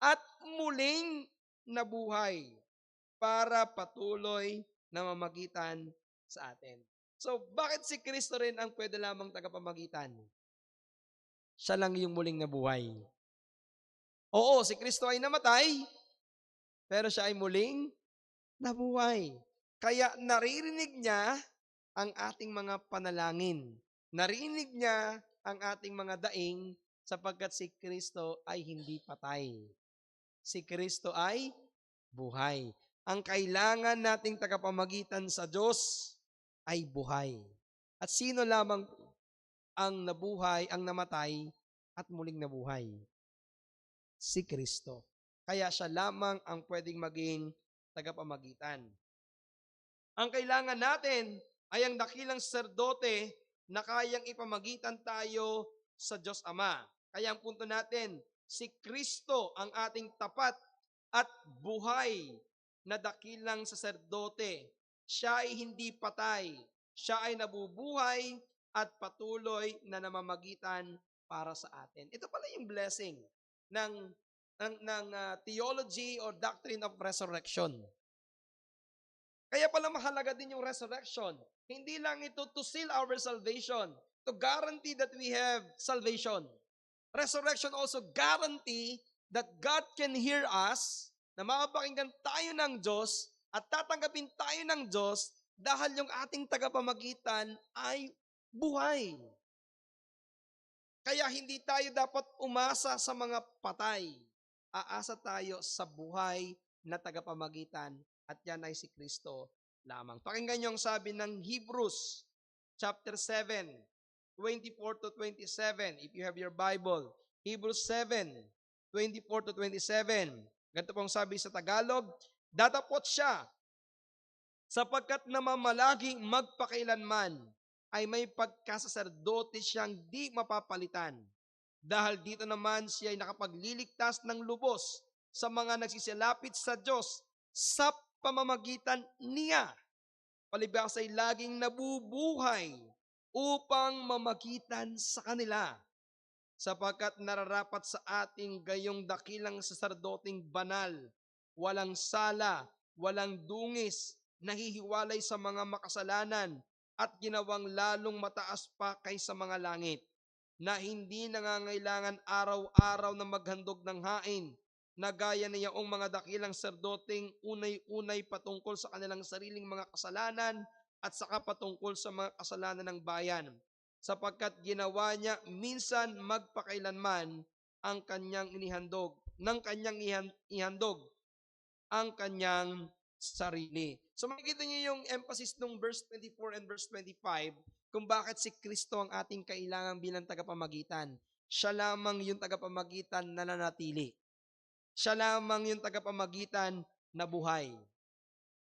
at muling nabuhay para patuloy na mamagitan sa atin. So, bakit si Kristo rin ang pwede lamang tagapamagitan? Siya lang yung muling nabuhay. Oo, si Kristo ay namatay, pero siya ay muling nabuhay. Kaya naririnig niya ang ating mga panalangin. Naririnig niya ang ating mga daing sapagkat si Kristo ay hindi patay. Si Kristo ay buhay. Ang kailangan nating tagapamagitan sa Diyos ay buhay. At sino lamang ang nabuhay, ang namatay at muling nabuhay? Si Kristo. Kaya siya lamang ang pwedeng maging tagapamagitan. Ang kailangan natin ay ang dakilang saserdote na kayang ipamagitan tayo sa Diyos Ama. Kaya ang punto natin, si Kristo ang ating tapat at buhay na dakilang saserdote. Siya ay hindi patay. Siya ay nabubuhay at patuloy na namamagitan para sa atin. Ito pala yung blessing ng theology or doctrine of resurrection. Kaya pala mahalaga din yung resurrection. Hindi lang ito to seal our salvation, to guarantee that we have salvation. Resurrection also guarantee that God can hear us, na makapakinggan tayo ng Diyos at tatanggapin tayo ng Diyos dahil yung ating tagapamagitan ay buhay. Kaya hindi tayo dapat umasa sa mga patay. Aasa tayo sa buhay na tagapamagitan at yan ay si Kristo lamang. Pakinggan niyo ang sabi ng Hebrews chapter 7, 24 to 27. If you have your Bible, Hebrews 7, 24 to 27. Ganito pong sabi sa Tagalog, datapot siya sapagkat namamalaging magpakailanman ay may pagkasaserdote siyang di mapapalitan. Dahil dito naman siya ay nakapagliligtas ng lubos sa mga nagsisilapit sa Diyos sa pamamagitan niya. Palibhas ay laging nabubuhay upang mamagitan sa kanila. Sapagkat nararapat sa ating gayong dakilang saserdoting banal, walang sala, walang dungis, nahihiwalay sa mga makasalanan at ginawang lalong mataas pa kaysa mga langit, na hindi nangangailangan araw-araw na maghandog ng hain, na gaya niyaong mga dakilang serdoting unay-unay patungkol sa kanilang sariling mga kasalanan at saka patungkol sa mga kasalanan ng bayan, sapagkat ginawa niya minsan magpakailanman ang kanyang inihandog, ihandog ang kanyang sarili. So makikita niyo yung emphasis ng verse 24 and verse 25 kung bakit si Kristo ang ating kailangan bilang tagapamagitan. Siya lamang yung tagapamagitan na nanatili. Siya lamang yung tagapamagitan na buhay.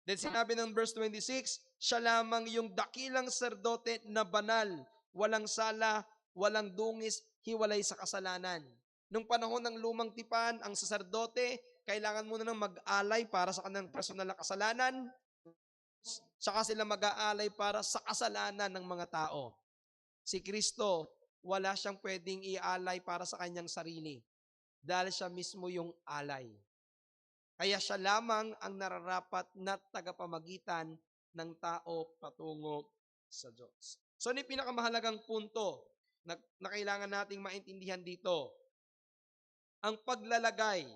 Then sinabi ng verse 26, siya lamang yung dakilang serdote na banal, walang sala, walang dungis, hiwalay sa kasalanan. Nung panahon ng lumang tipan, ang saserdote, kailangan muna ng mag-alay para sa kanilang personal na kasalanan, saka sila mag-aalay para sa kasalanan ng mga tao. Si Kristo, wala siyang pwedeng ialay para sa kanyang sarili dahil siya mismo yung alay. Kaya siya lamang ang nararapat na tagapamagitan ng tao patungo sa Diyos. So, ano yung pinakamahalagang punto na kailangan nating maintindihan dito? Ang paglalagay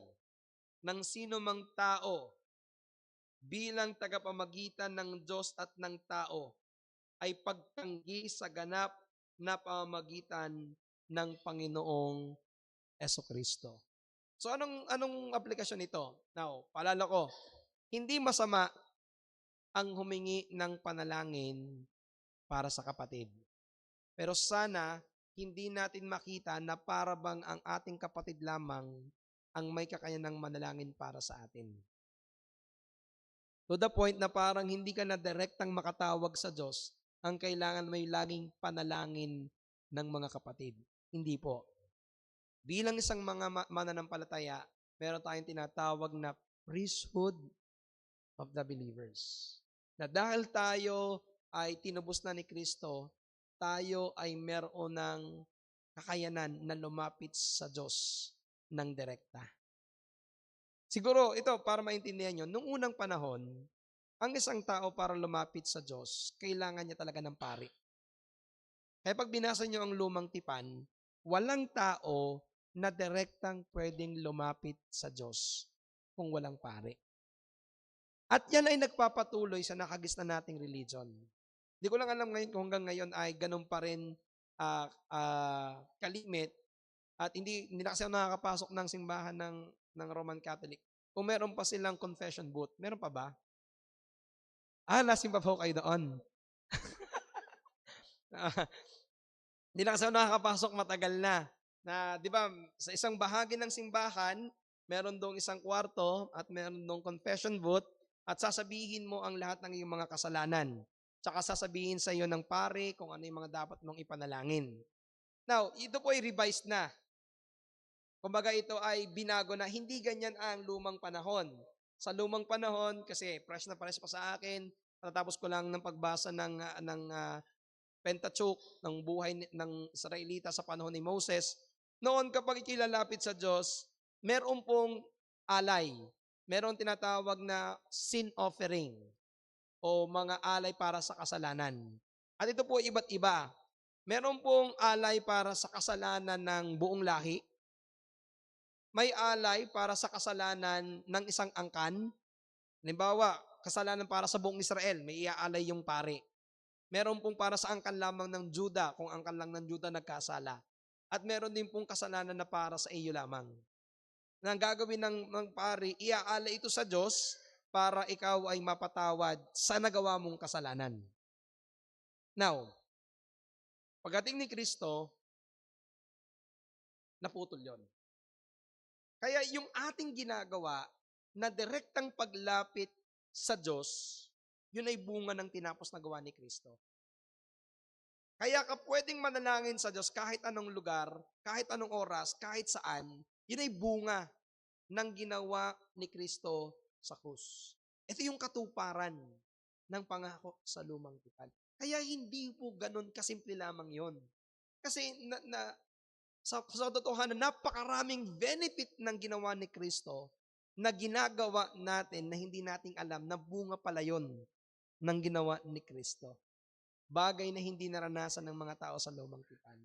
ng sino mang tao bilang tagapamagitan ng Diyos at ng tao ay pagtanggi sa ganap na pamamagitan ng Panginoong Jesucristo. So anong aplikasyon nito? Now, paalala ko, hindi masama ang humingi ng panalangin para sa kapatid. Pero sana hindi natin makita na para bang ang ating kapatid lamang ang may kakayanang manalangin para sa atin. To the point na parang hindi ka na direktang makatawag sa Diyos, ang kailangan may laging panalangin ng mga kapatid. Hindi po. Bilang isang mga mananampalataya, meron tayong tinatawag na priesthood of the believers. Na dahil tayo ay tinubos na ni Kristo, tayo ay meron ng kakayanan na lumapit sa Diyos ng direkta. Siguro, ito, para maintindihan nyo, nung unang panahon, ang isang tao para lumapit sa Diyos, kailangan niya talaga ng pari. Kaya pag binasa nyo ang lumang tipan, walang tao na direktang pwedeng lumapit sa Diyos kung walang pari. At yan ay nagpapatuloy sa nakagisna nating religion. Hindi ko lang alam ngayon kung hanggang ngayon ay ganun pa rin kalimit at hindi na kasi ako nakakapasok ng simbahan ng Roman Catholic. Kung meron pa silang confession booth, meron pa ba? Nasimba pa kayo doon. Hindi na kasi ako nakakapasok matagal na. Di ba, sa isang bahagi ng simbahan, meron doong isang kwarto at meron doong confession booth at sasabihin mo ang lahat ng iyong mga kasalanan. Tsaka sasabihin sa iyo ng pare kung ano yung mga dapat mong ipanalangin. Now, ito po ay revised na. Kumbaga ito ay binago na, hindi ganyan ang lumang panahon. Sa lumang panahon, kasi fresh na pa sa akin, natapos ko lang ng pagbasa ng Pentateuch, ng buhay ng Israelita sa panahon ni Moses. Noon kapag ikilalapit sa Diyos, meron pong alay. Meron tinatawag na sin offering o mga alay para sa kasalanan. At ito po iba't iba. Meron pong alay para sa kasalanan ng buong lahi. May alay para sa kasalanan ng isang angkan. Halimbawa, kasalanan para sa buong Israel, may iaalay yung pari. Meron pong para sa angkan lamang ng Juda, kung angkan lang ng Juda nagkasala. At meron din pong kasalanan na para sa iyo lamang. Na ang gagawin ng pari, iaalay ito sa Diyos para ikaw ay mapatawad sa nagawa mong kasalanan. Now, pagdating ni Kristo, naputol yon. Kaya yung ating ginagawa na direktang paglapit sa Diyos, yun ay bunga ng tinapos na gawa ni Kristo. Kaya ka pwedeng manalangin sa Diyos kahit anong lugar, kahit anong oras, kahit saan, yun ay bunga ng ginawa ni Kristo sa krus. Ito yung katuparan ng pangako sa lumang tipan. Kaya hindi po ganun kasimple lamang yon. Kasi sa totohanan, napakaraming benefit ng ginawa ni Kristo na ginagawa natin na hindi nating alam na bunga pala yon ng ginawa ni Kristo. Bagay na hindi naranasan ng mga tao sa lumang tipan.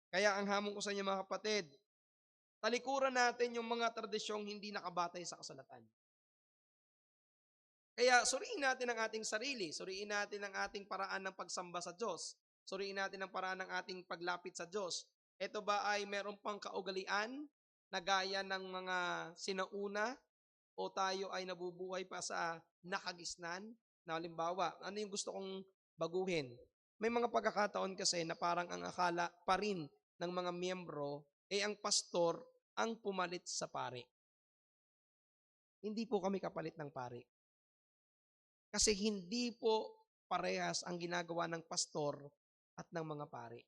Kaya ang hamon ko sa inyo mga kapatid, talikuran natin yung mga tradisyong hindi nakabatay sa kasulatan. Kaya suriin natin ang ating sarili, suriin natin ang ating paraan ng pagsamba sa Diyos, suriin natin ang paraan ng ating paglapit sa Diyos. Ito ba ay meron pang kaugalian na gaya ng mga sinauna o tayo ay nabubuhay pa sa nakagisnan? Na halimbawa, ano yung gusto kong baguhin? May mga pagkakataon kasi na parang ang akala pa rin ng mga miyembro ang pastor ang pumalit sa pari. Hindi po kami kapalit ng pari. Kasi hindi po parehas ang ginagawa ng pastor at ng mga pari.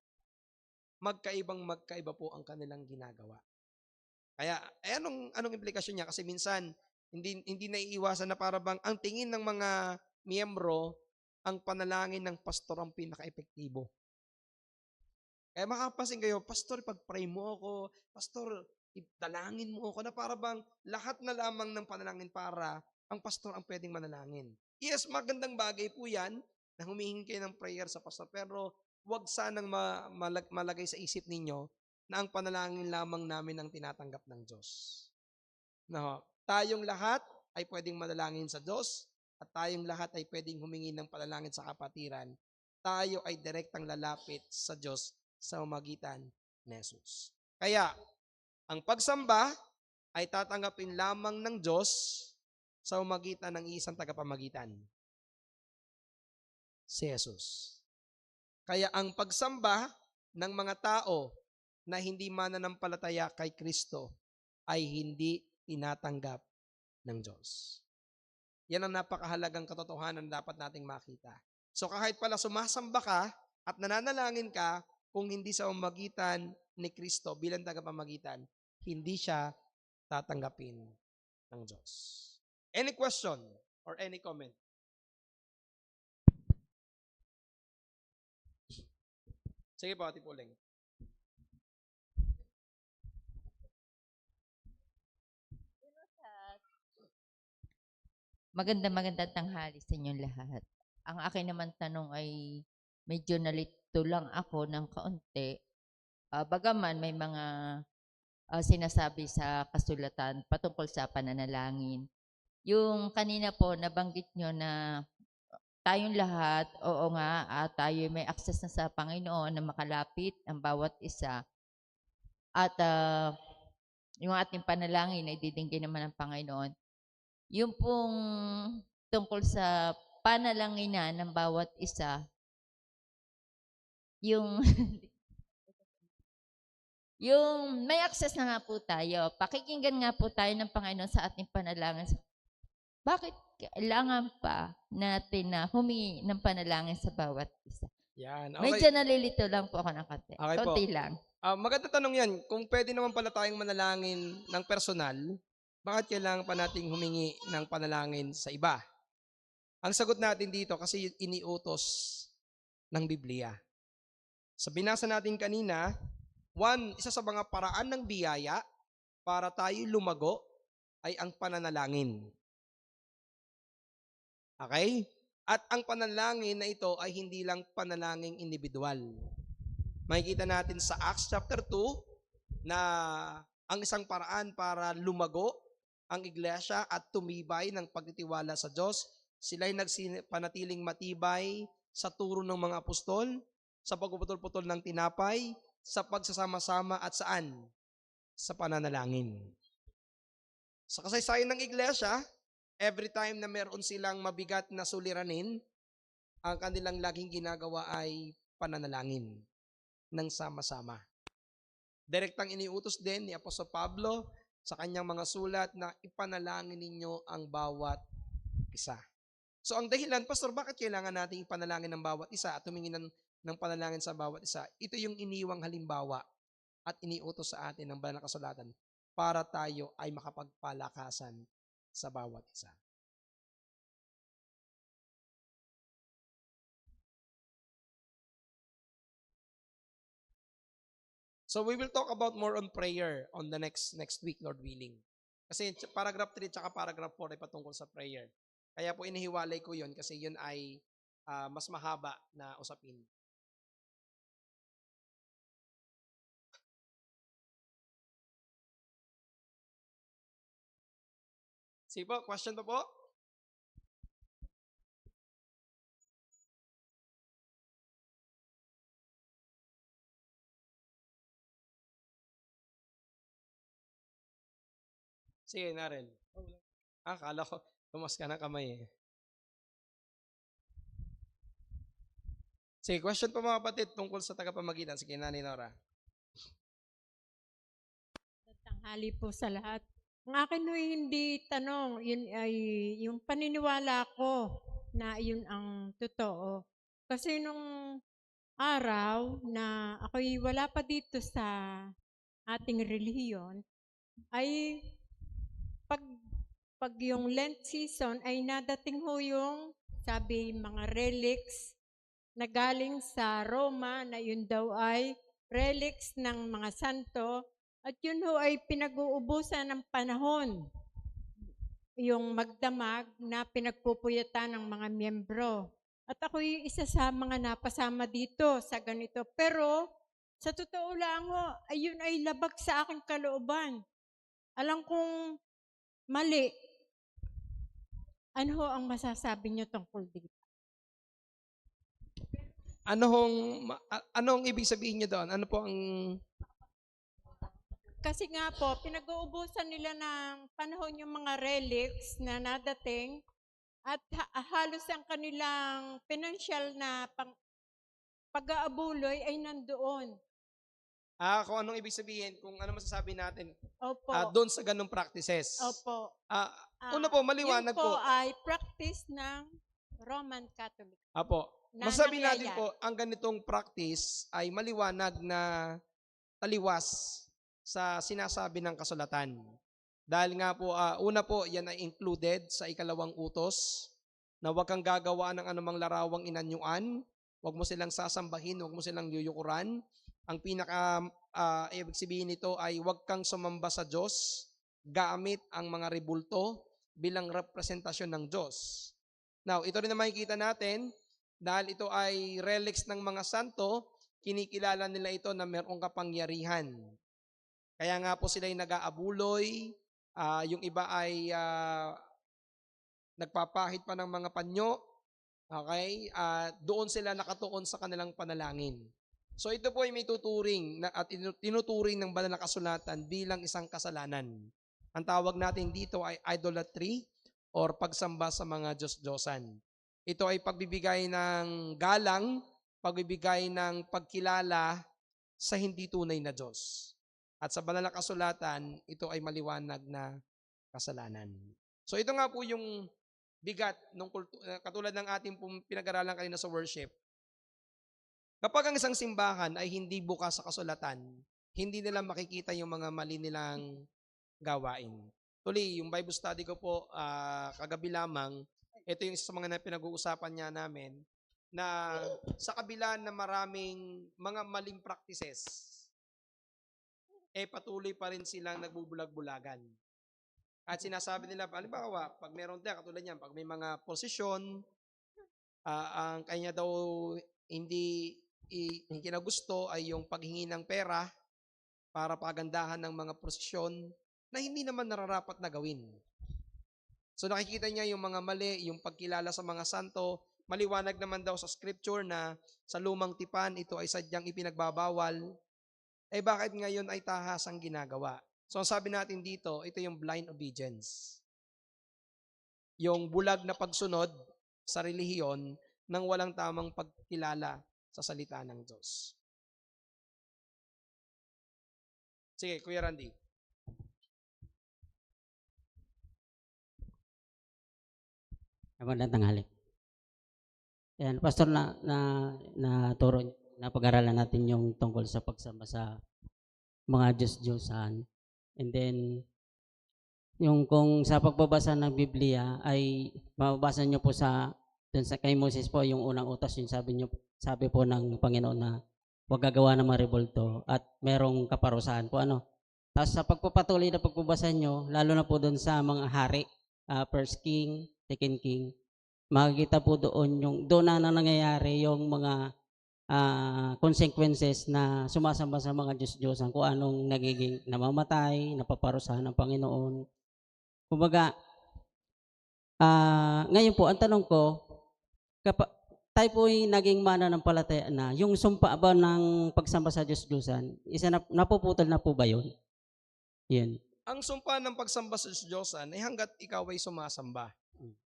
Magkaiba po ang kanilang ginagawa. Kaya, anong implikasyon niya? Kasi minsan, hindi naiiwasan na para bang ang tingin ng mga miyembro, ang panalangin ng pastor ang pinaka-epektibo. Kaya makapasin kayo, pastor, pag-pray mo ako, pastor, dalangin mo ako, na para bang lahat na lamang ng panalangin para ang pastor ang pwedeng manalangin. Yes, magandang bagay po yan, na humihingi kayo ng prayer sa pastor, pero huwag sanang malagay sa isip ninyo na ang panalangin lamang namin ang tinatanggap ng Diyos. No, tayong lahat ay pwedeng manalangin sa Diyos at tayong lahat ay pwedeng humingi ng panalangin sa kapatiran. Tayo ay direktang lalapit sa Diyos sa pamamagitan ni Jesus. Kaya, ang pagsamba ay tatanggapin lamang ng Diyos sa pamamagitan ng isang tagapamagitan, si Jesus. Kaya ang pagsamba ng mga tao na hindi mananampalataya kay Kristo ay hindi tinatanggap ng Diyos. Yan ang napakahalagang katotohanan na dapat nating makita. So kahit pala sumasamba ka at nananalangin ka, kung hindi sa pamamagitan ni Kristo bilang tagapamagitan, hindi siya tatanggapin ng Diyos. Any question or any comment? Sige po, Ate Puling. Magandang tanghali sa inyong lahat. Ang akin naman tanong ay medyo nalito lang ako ng kaunti. Bagaman may mga sinasabi sa kasulatan patungkol sa pananalangin. Yung kanina po nabanggit nyo na tayong lahat, oo nga, tayo may access na sa Panginoon na makalapit ang bawat isa. At yung ating panalangin ay didinggin naman ng Panginoon. Yung pong tungkol sa panalanginan ng bawat isa, yung yung may access na nga po tayo. Pakikinggan nga po tayo ng Panginoon sa ating panalangin. Bakit kailangan pa natin na humingi ng panalangin sa bawat isa? Yan. Okay. Medyo nalilito lang po ako ng konti. Okay po. Konti lang. Maganda tanong yan. Kung pwede naman pala tayong manalangin ng personal, bakit kailangan pa nating humingi ng panalangin sa iba? Ang sagot natin dito kasi iniutos ng Biblia. Sa binasa natin kanina, isa sa mga paraan ng biyaya para tayo lumago ay ang pananalangin. Okay? At ang panalangin na ito ay hindi lang panalangin individual. Makikita natin sa Acts chapter 2 na ang isang paraan para lumago ang iglesia at tumibay ng pagtitiwala sa Diyos, sila'y nagpanatiling matibay sa turo ng mga apostol, sa pagpuputol-putol ng tinapay, sa pagsasama-sama at saan? Sa pananalangin. Sa kasaysayan ng iglesia, every time na meron silang mabigat na suliranin, ang kanilang laging ginagawa ay pananalangin ng sama-sama. Direktang iniutos din ni Apostol Pablo sa kanyang mga sulat na ipanalangin ninyo ang bawat isa. So ang dahilan, Pastor, bakit kailangan nating ipanalangin ng bawat isa at tumingin ng panalangin sa bawat isa? Ito yung iniwang halimbawa at iniutos sa atin ng banal na kasulatan para tayo ay makapagpalakasan sa bawat isa. So we will talk about more on prayer on the next week, Lord willing. Kasi paragraph 3 at paragraph 4 ay patungkol sa prayer. Kaya po inihiwalay ko yun kasi yun ay mas mahaba na usapin. Sige po, question pa po? Sige, Narel. Kala ko, tumas ka na kamay eh. Sige, question pa mga kapatid tungkol sa tagapamagitan. Sige, Nanay Nora. Tanghali po sa lahat. Ang akin ho'y hindi tanong, yun ay yung paniniwala ko na yun ang totoo. Kasi nung araw na ako'y wala pa dito sa ating relihiyon, ay pag, pag yung Lent season ay nadating ho yung sabi mga relics na galing sa Roma na yun daw ay relics ng mga santo at yun ho ay pinag-uubusan ng panahon. Yung magdamag na pinagpupuyatan ng mga miyembro. At ako'y isa sa mga napasama dito sa ganito. Pero sa totoo lang ho, ayun ay labag sa aking kalooban. Alam kong mali. Ano ho ang masasabi niyo tungkol dito? Anong ibig sabihin niyo doon? Ano po ang... Kasi nga po, pinag-uubusan nila ng panahon yung mga relics na nadating at halos ang kanilang financial na pag-aabuloy ay nandoon. Kung anong ibig sabihin, kung ano masasabi natin Opo. doon sa ganong practices. Opo. Una po, maliwanag yun po po. ay practice ng Roman Catholic. Apo. Na Masabi natin nangyayari. po, ang ganitong practice ay maliwanag na taliwas sa sinasabi ng kasulatan. Dahil nga po, una po, yan ay included sa ikalawang utos na huwag kang gagawa ng anumang larawang inanyuan, huwag mo silang sasambahin, huwag mo silang yuyukuran. Ang ibig sabihin nito ay huwag kang sumamba sa Diyos gamit ang mga rebulto bilang representasyon ng Diyos. Now, ito rin na makikita natin, dahil ito ay relics ng mga santo, kinikilala nila ito na mayroong kapangyarihan. Kaya nga po sila ay nag-aabuloy, yung iba ay nagpapahid pa ng mga panyo, okay? Doon sila nakatuon sa kanilang panalangin. So ito po ay may tuturing at tinuturing ng banal na kasulatan bilang isang kasalanan. Ang tawag natin dito ay idolatry or pagsamba sa mga Diyos-Diyosan. Ito ay pagbibigay ng galang, pagbibigay ng pagkilala sa hindi tunay na Diyos. At sa banal na kasulatan, ito ay maliwanag na kasalanan. So ito nga po yung bigat, katulad ng ating pinag-aralan kanina sa worship. Kapag ang isang simbahan ay hindi bukas sa kasulatan, hindi nila makikita yung mga mali nilang gawain. Tuloy, yung Bible study ko po kagabi lamang, ito yung isa sa mga pinag-uusapan niya namin, na sa kabila na maraming mga maling practices, patuloy pa rin silang nagbubulag-bulagan. At sinasabi nila, halimbawa, pag meron tayo, katulad niyan, pag may mga posisyon, ang kanya daw hindi ikinagusto ay yung paghingi ng pera para pagandahan ng mga posisyon na hindi naman nararapat na gawin. So nakikita niya yung mga mali, yung pagkilala sa mga santo, maliwanag naman daw sa scripture na sa lumang tipan, ito ay sadyang ipinagbabawal. Bakit ngayon ay tahasang ginagawa? So ang sabi natin dito, ito yung blind obedience. Yung bulag na pagsunod sa relihiyon nang walang tamang pagkilala sa salita ng Diyos. Sige, Kuya Randy. Magandang tanghali. Ayan, Pastor, turo, na pag-aralan natin yung tungkol sa pagsamba sa mga Diyos-Diyosan. And then, yung kung sa pagbabasa ng Biblia ay mababasa nyo po dun sa kay Moses po yung unang utos, yung sabi po ng Panginoon na huwag gagawa ng mga rebulto at merong kaparusahan po Tapos sa pagpapatuloy na pagbabasa nyo, lalo na po dun sa mga hari, First King, Second King, makikita po doon na nangyayari yung mga consequences na sumasamba sa mga Diyos-Diyosan, kung anong nagiging namamatay, napaparusahan ng Panginoon. Kumbaga, ngayon po, ang tanong ko, tayo po ay naging mananampalataya na, yung sumpa ba ng pagsamba sa Diyos-Diyosan, napuputol na po ba yun? Yun. Ang sumpa ng pagsamba sa Diyos-Diyosan ay hanggat ikaw ay sumasamba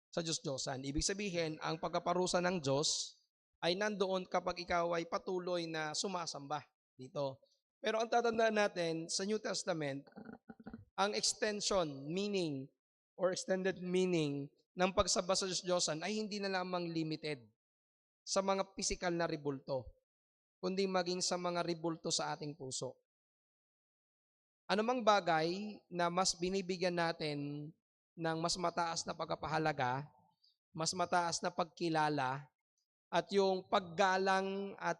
sa Diyos-Diyosan. Ibig sabihin, ang pagkaparusa ng Diyos ay nandoon kapag ikaw ay patuloy na sumasamba dito. Pero ang tatandaan natin sa New Testament, ang extension meaning or extended meaning ng pagsamba sa Diyos-Diyosan ay hindi na lamang limited sa mga pisikal na rebulto, kundi maging sa mga rebulto sa ating puso. Anumang bagay na mas binibigyan natin ng mas mataas na pagpapahalaga, mas mataas na pagkilala, at yung paggalang at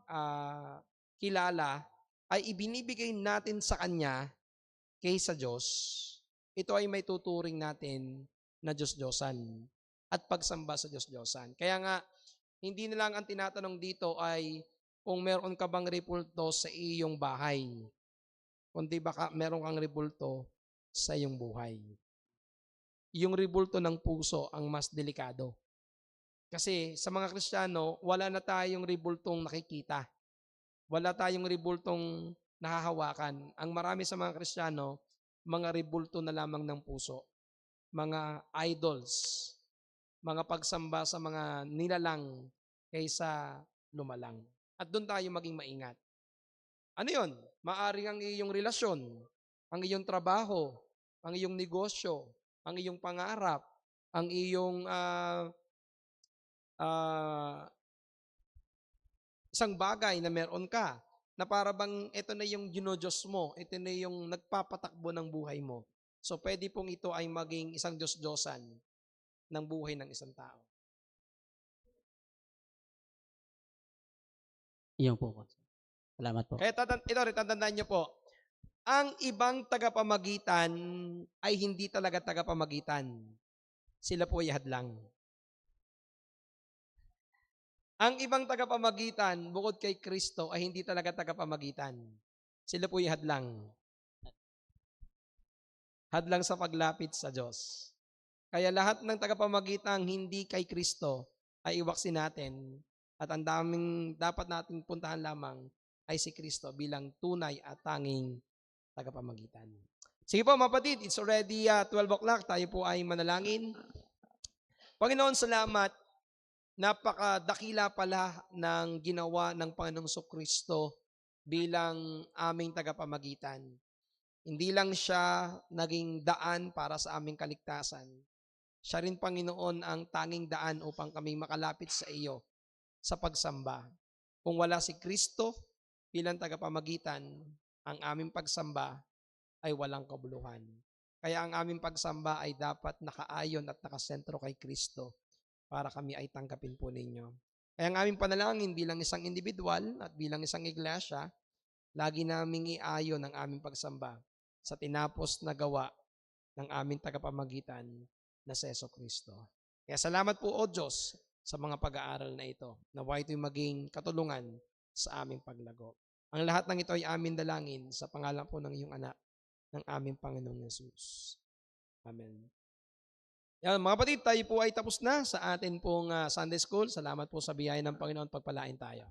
pagkilala ay ibinibigay natin sa Kanya kaysa Diyos, ito ay may tuturing natin na Diyos-Diyosan at pagsamba sa Diyos-Diyosan. Kaya nga, hindi na lang ang tinatanong dito ay kung meron ka bang rebulto sa iyong bahay, kundi baka meron kang rebulto sa iyong buhay. Yung rebulto ng puso ang mas delikado. Kasi sa mga Kristiyano, wala na tayong rebultong nakikita. Wala tayong rebultong nahahawakan. Ang marami sa mga Kristiyano, mga rebulto na lamang ng puso. Mga idols. Mga pagsamba sa mga nilalang kaysa lumalang. At doon tayo maging maingat. Ano yun? Maaring ang iyong relasyon, ang iyong trabaho, ang iyong negosyo, ang iyong pangarap, ang iyong isang bagay na meron ka, na para bang ito na yung ginodiyos mo, ito na yung nagpapatakbo ng buhay mo. So pwede pong ito ay maging isang Diyos-Diyosan ng buhay ng isang tao. Iyon po. Salamat po. Kaya ito rin, tatandaan niyo po, ang ibang tagapamagitan ay hindi talaga tagapamagitan. Sila po ay hadlang. Ang ibang tagapamagitan, bukod kay Kristo, ay hindi talaga tagapamagitan. Sila po ay hadlang. Hadlang sa paglapit sa Diyos. Kaya lahat ng tagapamagitan hindi kay Kristo ay iwaksin natin at ang daming dapat nating puntahan lamang ay si Kristo bilang tunay at tanging tagapamagitan. Sige po mga kapatid, it's already 12 o'clock. Tayo po ay manalangin. Panginoon, salamat. Napakadakila pala ng ginawa ng Panginoong Kristo bilang aming tagapamagitan. Hindi lang siya naging daan para sa aming kaligtasan. Siya rin, Panginoon, ang tanging daan upang kami makalapit sa iyo sa pagsamba. Kung wala si Kristo bilang tagapamagitan, ang aming pagsamba ay walang kabuluhan. Kaya ang aming pagsamba ay dapat nakaayon at nakasentro kay Kristo para kami ay tanggapin po ninyo. Kaya ang aming panalangin bilang isang individual at bilang isang iglesia lagi naming iayon ang aming pagsamba sa tinapos na gawa ng aming tagapamagitan na si Jesucristo. Kaya salamat po, O Diyos, sa mga pag-aaral na ito. Naway ito'y maging katulungan sa aming paglago. Ang lahat ng ito ay amin dalangin sa pangalan po ng iyong anak, ng aming Panginoong Yesus. Amen. Yan, mga kapatid, tayo po ay tapos na sa atin pong Sunday School. Salamat po sa biyaya ng Panginoon. Pagpalain tayo.